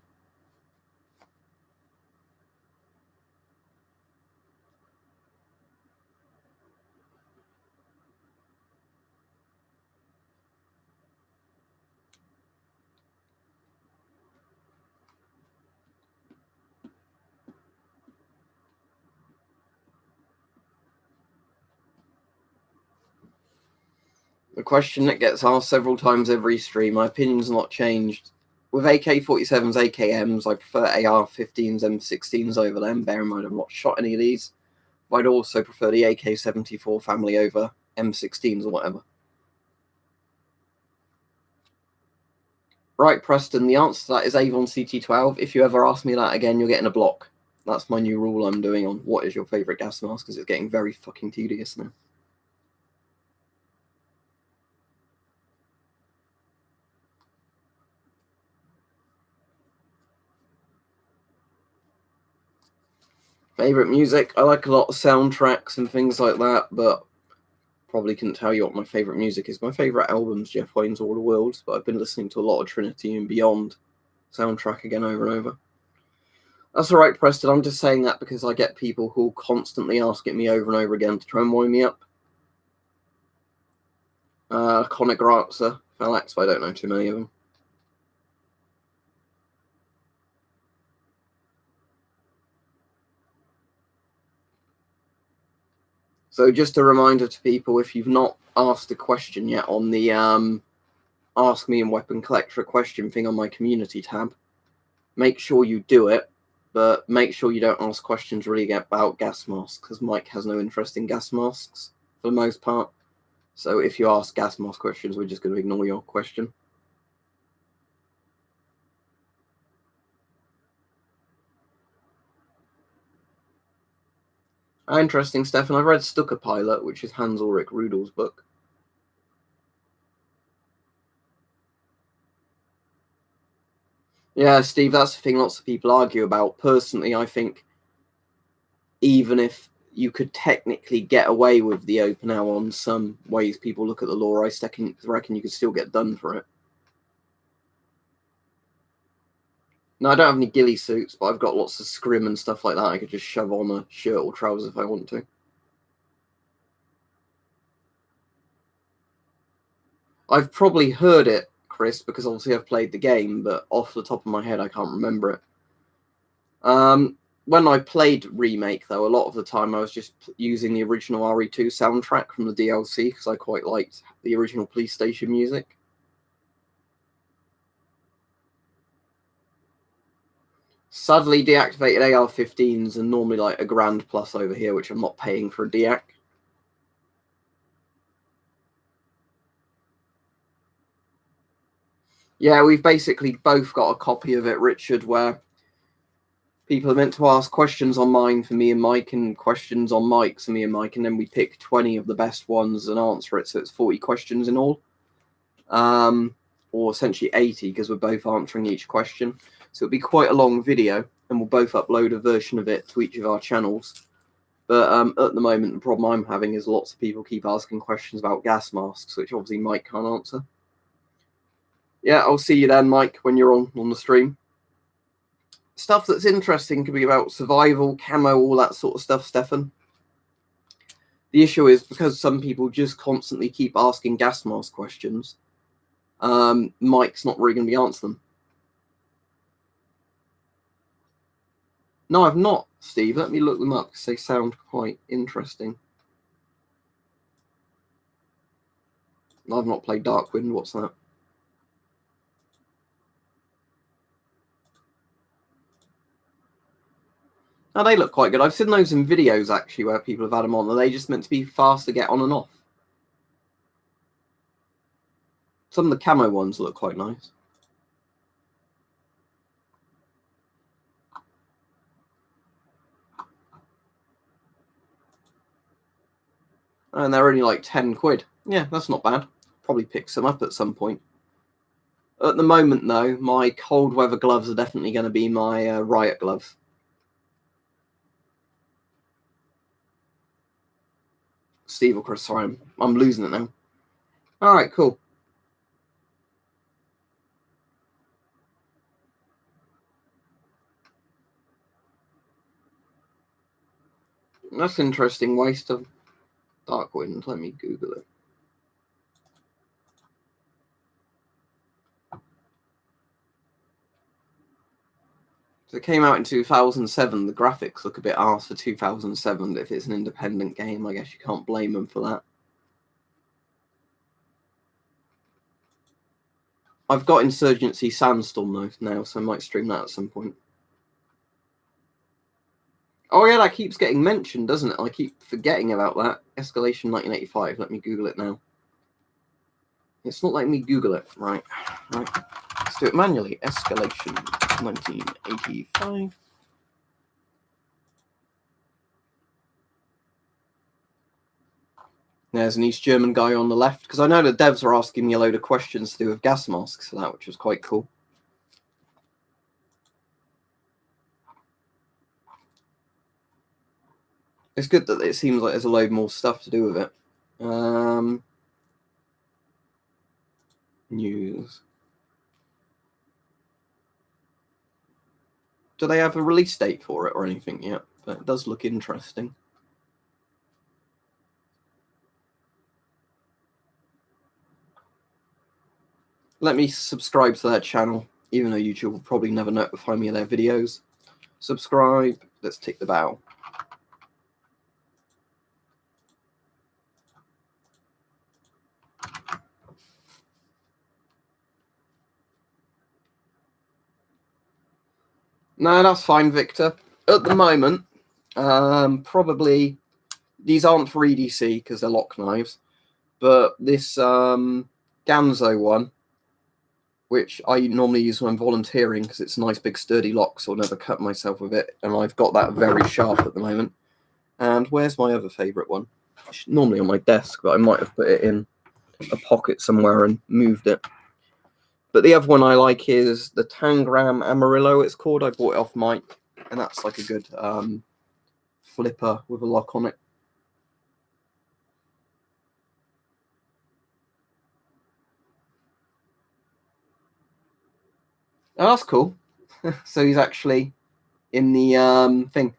The question that gets asked several times every stream, my opinion's not changed. With AK-47s, AKMs, I prefer AR-15s, M16s over them. Bear in mind I've not shot any of these. But I'd also prefer the AK-74 family over M16s or whatever. Right, Preston, the answer to that is Avon CT12. If you ever ask me that again, you're getting a block. That's my new rule I'm doing on what is your favourite gas mask, because it's getting very fucking tedious now. Favourite music? I like a lot of soundtracks and things like that, but probably couldn't tell you what my favourite music is. My favourite album's Jeff Wayne's All the Worlds, but I've been listening to a lot of Trinity and Beyond soundtrack again over and over. That's alright, Preston. I'm just saying that because I get people who constantly asking me over and over again to try and wind me up. Conor Grazza, Alex, but I don't know too many of them. So just a reminder to people, if you've not asked a question yet on the Ask Me and Weapon Collector a question thing on my community tab, make sure you do it, but make sure you don't ask questions really about gas masks, because Mike has no interest in gas masks for the most part. So if you ask gas mask questions, we're just going to ignore your question. Interesting, Stefan. I've read Stuka Pilot, which is Hans Ulrich Rudel's book. Yeah, Steve, that's the thing lots of people argue about. Personally, I think even if you could technically get away with the open hour on some ways people look at the law, I reckon you could still get done for it. No, I don't have any ghillie suits, but I've got lots of scrim and stuff like that. I could just shove on a shirt or trousers if I want to. I've probably heard it, Chris, because obviously I've played the game, but off the top of my head, I can't remember it. When I played Remake, though, a lot of the time I was just using the original RE2 soundtrack from the DLC because I quite liked the original police station music. Sadly, deactivated AR-15s are normally like $1,000 plus over here, which I'm not paying for a deac. Yeah, we've basically both got a copy of it, Richard, where people are meant to ask questions on mine for me and Mike and questions on Mike's for me and Mike, and then we pick 20 of the best ones and answer it, so it's 40 questions in all. Or essentially 80 because we're both answering each question. So it'll be quite a long video, and we'll both upload a version of it to each of our channels. But at the moment, the problem I'm having is lots of people keep asking questions about gas masks, which obviously Mike can't answer. Yeah, I'll see you then, Mike, when you're on the stream. Stuff that's interesting could be about survival, camo, all that sort of stuff, Stefan. The issue is because some people just constantly keep asking gas mask questions, Mike's not really going to be answering them. No, I've not, Steve. Let me look them up because they sound quite interesting. I've not played Darkwind. What's that? Oh, they look quite good. I've seen those in videos, actually, where people have had them on. Are they just meant to be fast to get on and off? Some of the camo ones look quite nice. And they're only like 10 quid. Yeah, that's not bad. Probably pick some up at some point. At the moment, though, my cold weather gloves are definitely going to be my riot gloves. Steve or Chris, sorry, I'm losing it now. All right, cool. That's interesting. Waste of Darkwind. Let me Google it. So it came out in 2007. The graphics look a bit arse for 2007. If it's an independent game, I guess you can't blame them for that. I've got Insurgency Sandstorm though now, so I might stream that at some point. Oh yeah, that keeps getting mentioned, doesn't it? I keep forgetting about that. Escalation 1985. Let me Google it now. It's not letting me Google it. Right. Let's do it manually. Escalation 1985. There's an East German guy on the left, because I know the devs are asking me a load of questions to do with gas masks for that, which was quite cool. It's good that it seems like there's a load more stuff to do with it. News. Do they have a release date for it or anything yet? But it does look interesting. Let me subscribe to their channel, even though YouTube will probably never notify me of their videos. Subscribe. Let's tick the bell. No, that's fine, Victor. At the moment, probably these aren't for EDC because they're lock knives, but this Ganzo one, which I normally use when I'm volunteering because it's a nice big sturdy lock, so I'll never cut myself with it, and I've got that very sharp at the moment. And where's my other favourite one? It's normally on my desk, but I might have put it in a pocket somewhere and moved it. But the other one I like is the Tangram Amarillo, it's called. I bought it off Mike, and that's like a good flipper with a lock on it. Oh, that's cool. So he's actually in the thing.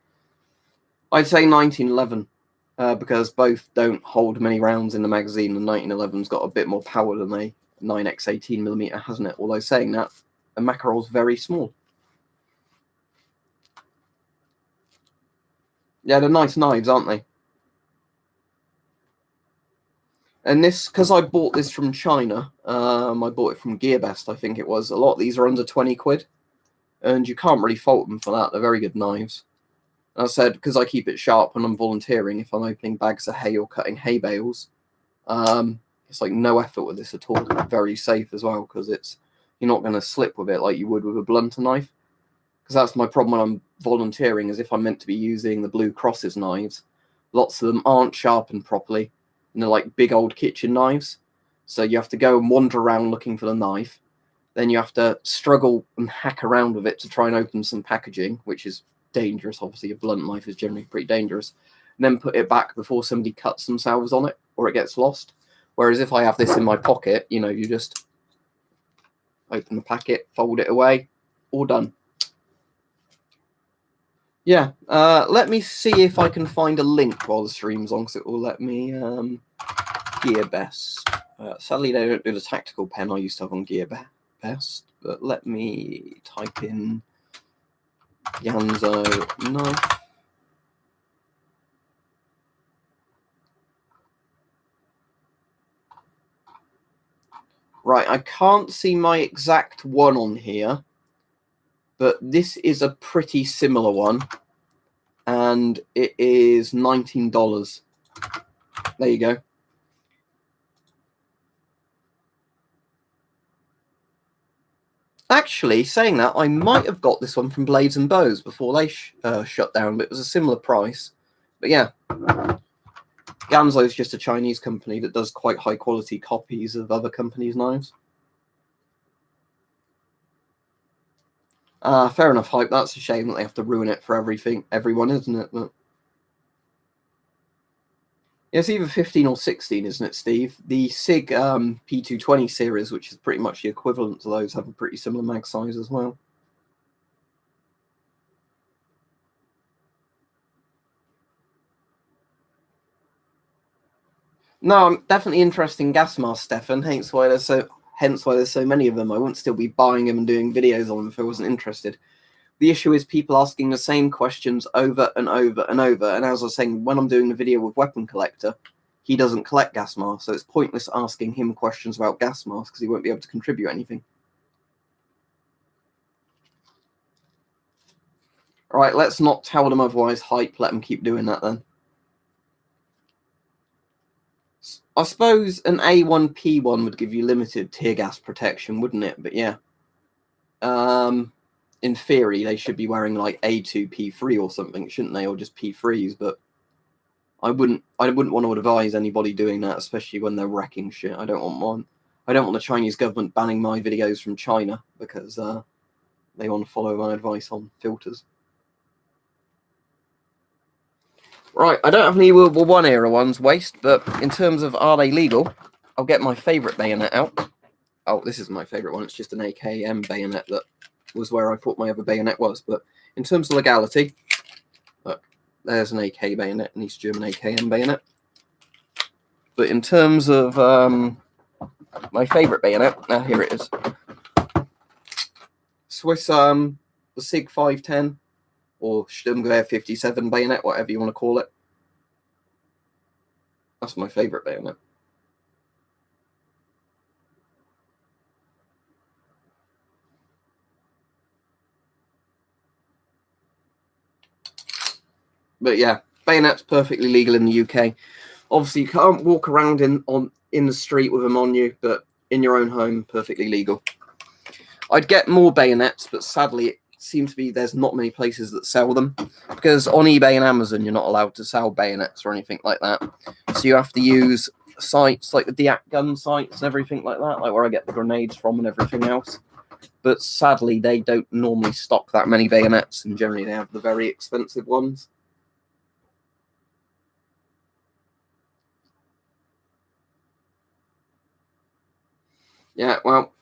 I'd say 1911 because both don't hold many rounds in the magazine, and 1911's got a bit more power than a 9x 18mm, hasn't it? Although saying that, a mackerel's very small. Yeah, they're nice knives, aren't they? And this, because I bought this from China, I bought it from GearBest, I think it was. A lot of these are under 20 quid, and you can't really fault them for that. They're very good knives. As I said, because I keep it sharp when I'm volunteering, if I'm opening bags of hay or cutting hay bales, it's like no effort with this at all. Very safe as well, because you're not going to slip with it like you would with a blunter knife. Because that's my problem when I'm volunteering, is if I'm meant to be using the Blue Cross's knives, lots of them aren't sharpened properly, and they're like big old kitchen knives. So you have to go and wander around looking for the knife. Then you have to struggle and hack around with it to try and open some packaging, which is dangerous. Obviously, a blunt knife is generally pretty dangerous. And then put it back before somebody cuts themselves on it or it gets lost. Whereas if I have this in my pocket, you just open the packet, fold it away, all done. Yeah, let me see if I can find a link while the stream's on, because it will let me. GearBest. Sadly, they don't do the tactical pen I used to have on GearBest, but let me type in Ganzo knife. Right, I can't see my exact one on here, but this is a pretty similar one, and it is $19. There you go. Actually, saying that, I might have got this one from Blades and Bows before they shut down, but it was a similar price. But yeah, Ganzo is just a Chinese company that does quite high quality copies of other companies' knives. Fair enough, Hype. That's a shame that they have to ruin it for everyone, isn't it? But yeah, it's either 15 or 16, isn't it, Steve? The SIG P220 series, which is pretty much the equivalent to those, have a pretty similar mag size as well. No, I'm definitely interested in gas masks, Stefan. Hence why there's so many of them. I wouldn't still be buying them and doing videos on them if I wasn't interested. The issue is people asking the same questions over and over and over. And as I was saying, when I'm doing the video with Weapon Collector, he doesn't collect gas masks, so it's pointless asking him questions about gas masks because he won't be able to contribute anything. Right, let's not tell them otherwise. Hype, let them keep doing that then. I suppose an A1P1 would give you limited tear gas protection, wouldn't it? But yeah. In theory, they should be wearing like A2P3 or something, shouldn't they? Or just P3s, but I wouldn't want to advise anybody doing that, especially when they're wrecking shit. I don't want the Chinese government banning my videos from China because they want to follow my advice on filters. Right, I don't have any World War One era ones, waste, but in terms of are they legal, I'll get my favourite bayonet out. Oh, this is my favourite one. It's just an AKM bayonet that was where I thought my other bayonet was. But in terms of legality, look, there's an AK bayonet, an East German AKM bayonet. But in terms of my favourite bayonet, here it is. Swiss the SIG 510 or Sturmgewehr 57 bayonet, whatever you want to call it. That's my favourite bayonet. But yeah, bayonet's perfectly legal in the UK. Obviously, you can't walk around in the street with them on you, but in your own home, perfectly legal. I'd get more bayonets, but sadly, it seems to be there's not many places that sell them, because on eBay and Amazon, you're not allowed to sell bayonets or anything like that. So you have to use sites like the Diak gun sites and everything like that, like where I get the grenades from and everything else. But sadly, they don't normally stock that many bayonets, and generally they have the very expensive ones. Yeah, well,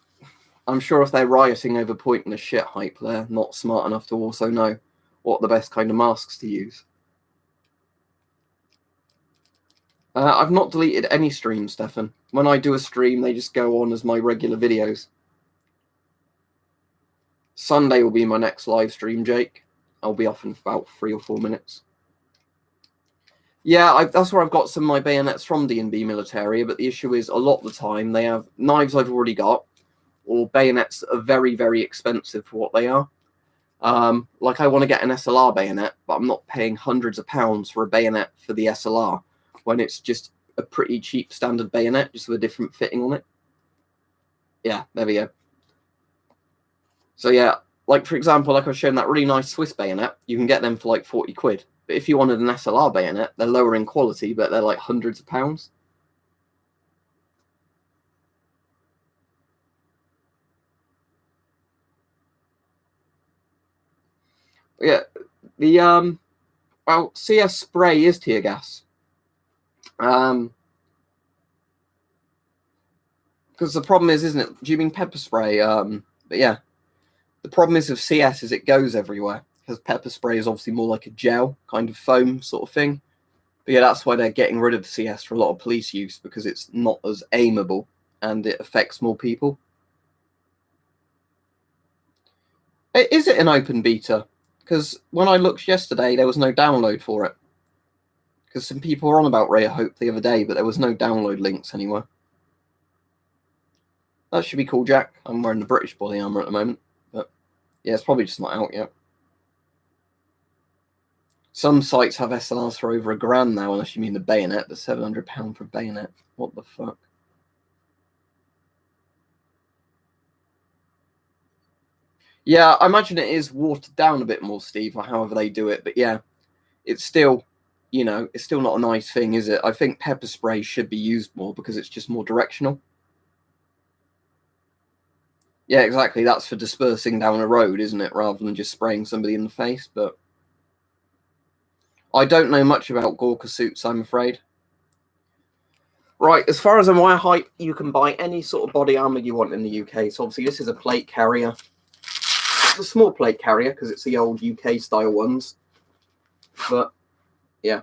I'm sure if they're rioting over pointless shit hype, they're not smart enough to also know what the best kind of masks to use. I've not deleted any streams, Stefan. When I do a stream, they just go on as my regular videos. Sunday will be my next live stream, Jake. I'll be off in about 3 or 4 minutes. Yeah, that's where I've got some of my bayonets from D&B Militaria, but the issue is a lot of the time they have knives I've already got, or bayonets that are very, very expensive for what they are. Like I want to get an SLR bayonet, but I'm not paying hundreds of pounds for a bayonet for the SLR when it's just a pretty cheap standard bayonet, just with a different fitting on it. Yeah, there we go. So yeah, like for example, like I was showing that really nice Swiss bayonet, you can get them for like 40 quid. But if you wanted an SLR bayonet, they're lower in quality, but they're like hundreds of pounds. Yeah, the well, CS spray is tear gas. Because the problem is, isn't it? Do you mean pepper spray? But yeah, the problem is with CS is it goes everywhere, because pepper spray is obviously more like a gel kind of foam sort of thing. But yeah, that's why they're getting rid of CS for a lot of police use, because it's not as aimable and it affects more people. Is it an open beta? Because when I looked yesterday, there was no download for it. Because some people were on about Ray of Hope the other day, but there was no download links anywhere. That should be cool, Jack. I'm wearing the British body armor at the moment. But yeah, it's probably just not out yet. Some sites have SLRs for over $1,000 now, unless you mean the bayonet, the £700 for bayonet. What the fuck? Yeah, I imagine it is watered down a bit more, Steve, or however they do it. But yeah, it's still, you know, it's still not a nice thing, is it? I think pepper spray should be used more because it's just more directional. Yeah, exactly. That's for dispersing down a road, isn't it? Rather than just spraying somebody in the face. But I don't know much about Gorka suits, I'm afraid. Right, as far as I'm aware, hype, you can buy any sort of body armor you want in the UK. So obviously this is a plate carrier. It's a small plate carrier because it's the old UK style ones. But yeah.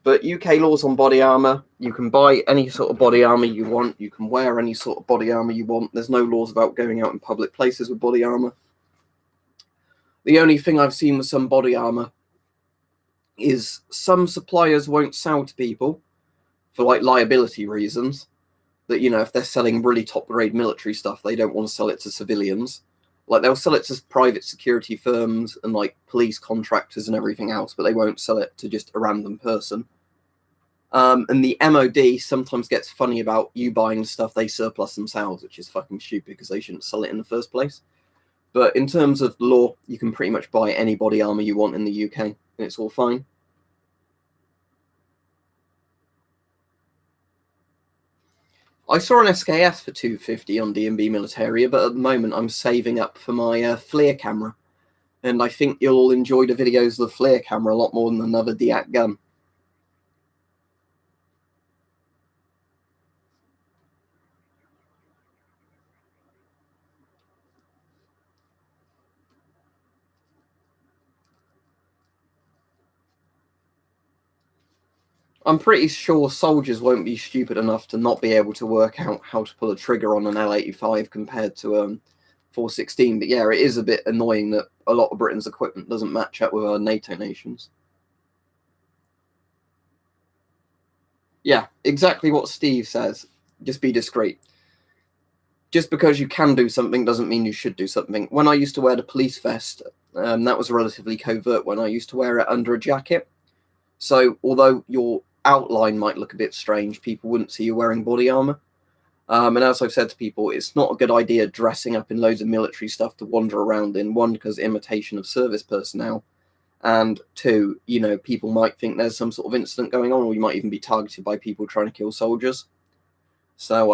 But UK laws on body armor, you can buy any sort of body armor you want. You can wear any sort of body armor you want. There's no laws about going out in public places with body armor. The only thing I've seen with some body armor is some suppliers won't sell to people for like liability reasons. That, you know, if they're selling really top grade military stuff, they don't want to sell it to civilians. Like, they'll sell it to private security firms and like police contractors and everything else, but they won't sell it to just a random person. And the MOD sometimes gets funny about you buying stuff they surplus themselves, which is fucking stupid because they shouldn't sell it in the first place. But in terms of law, you can pretty much buy any body armor you want in the UK, and it's all fine. I saw an SKS for $250 on D&B Militaria, but at the moment I'm saving up for my FLIR camera. And I think you'll all enjoy the videos of the FLIR camera a lot more than another DIAC gun. I'm pretty sure soldiers won't be stupid enough to not be able to work out how to pull a trigger on an L85 compared to 416. But yeah, it is a bit annoying that a lot of Britain's equipment doesn't match up with our NATO nations. Yeah, exactly what Steve says. Just be discreet. Just because you can do something doesn't mean you should do something. When I used to wear the police vest, that was relatively covert when I used to wear it under a jacket. So although your outline might look a bit strange, people wouldn't see you wearing body armor. And as I've said to people, it's not a good idea dressing up in loads of military stuff to wander around in. One, because imitation of service personnel, and two, you know, people might think there's some sort of incident going on, or you might even be targeted by people trying to kill soldiers. So,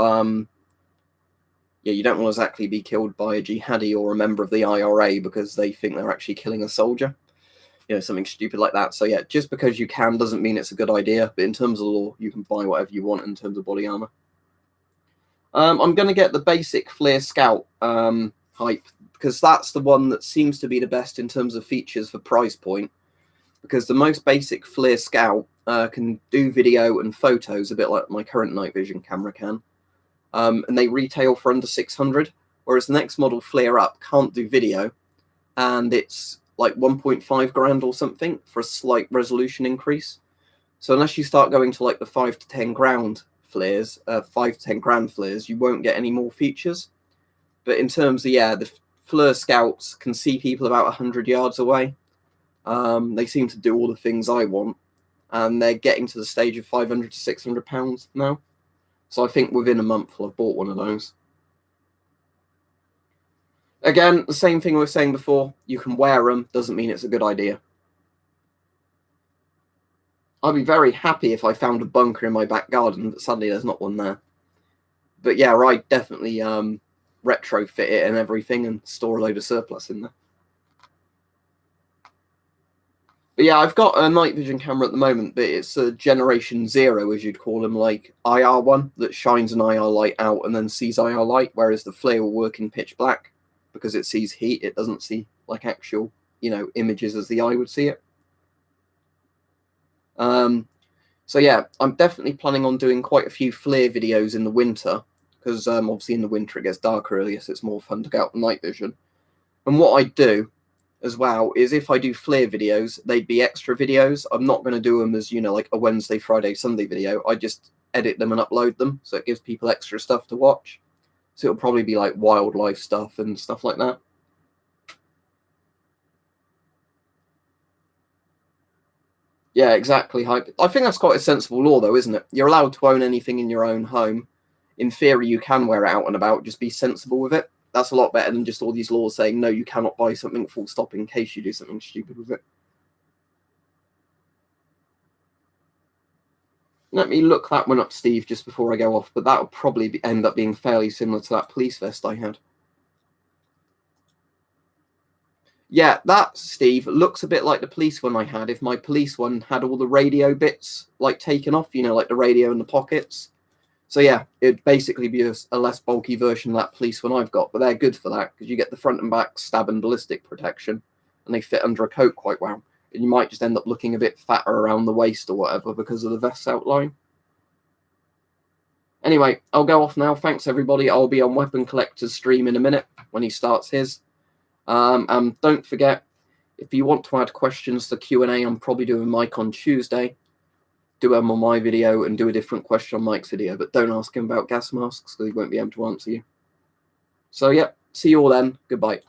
yeah, you don't want to exactly be killed by a jihadi or a member of the IRA because they think they're actually killing a soldier. You know, something stupid like that. So yeah, just because you can doesn't mean it's a good idea. But in terms of law, you can buy whatever you want in terms of body armor. I'm going to get the basic FLIR Scout hype because that's the one that seems to be the best in terms of features for price point. Because the most basic FLIR Scout can do video and photos a bit like my current night vision camera can, and they retail for under 600. Whereas the next model, FLIR Up, can't do video, and it's like 1.5 grand or something for a slight resolution increase. So unless you start going to like the 5 to 10 grand FLIRs, 5 to 10 grand FLIRs, you won't get any more features. But in terms of, yeah, the FLIR Scouts can see people about 100 yards away. They seem to do all the things I want, and they're getting to the stage of 500 to 600 pounds now. So I think within a month I've bought one of those. Again, the same thing we were saying before, you can wear them, doesn't mean it's a good idea. I'd be very happy if I found a bunker in my back garden, but sadly there's not one there. But yeah, I'd definitely retrofit it and everything and store a load of surplus in there. But yeah, I've got a night vision camera at the moment, but it's a generation 0, as you'd call them, like IR one, that shines an IR light out and then sees IR light, whereas the FLIR will work in pitch black. Because it sees heat, it doesn't see like actual, you know, images as the eye would see it. So yeah, I'm definitely planning on doing quite a few FLIR videos in the winter, because obviously in the winter it gets dark earlier, so it's more fun to go out with night vision. And what I do as well is if I do FLIR videos, they'd be extra videos. I'm not going to do them as, you know, like a Wednesday, Friday, Sunday video. I just edit them and upload them, so it gives people extra stuff to watch. So it'll probably be like wildlife stuff and stuff like that. Yeah, exactly. I think that's quite a sensible law, though, isn't it? You're allowed to own anything in your own home. In theory, you can wear it out and about. Just be sensible with it. That's a lot better than just all these laws saying, no, you cannot buy something full stop in case you do something stupid with it. Let me look that one up, Steve, just before I go off. But that'll probably end up being fairly similar to that police vest I had. Yeah, that, Steve, looks a bit like the police one I had. If my police one had all the radio bits like taken off, you know, like the radio in the pockets. So yeah, it'd basically be a less bulky version of that police one I've got. But they're good for that because you get the front and back stab and ballistic protection, and they fit under a coat quite well. And you might just end up looking a bit fatter around the waist or whatever because of the vest outline. Anyway, I'll go off now. Thanks, everybody. I'll be on Weapon Collector's stream in a minute when he starts his. And don't forget, if you want to add questions to Q&A, I'm probably doing Mike on Tuesday. Do them on my video and do a different question on Mike's video, but don't ask him about gas masks because he won't be able to answer you. So, yeah, see you all then. Goodbye.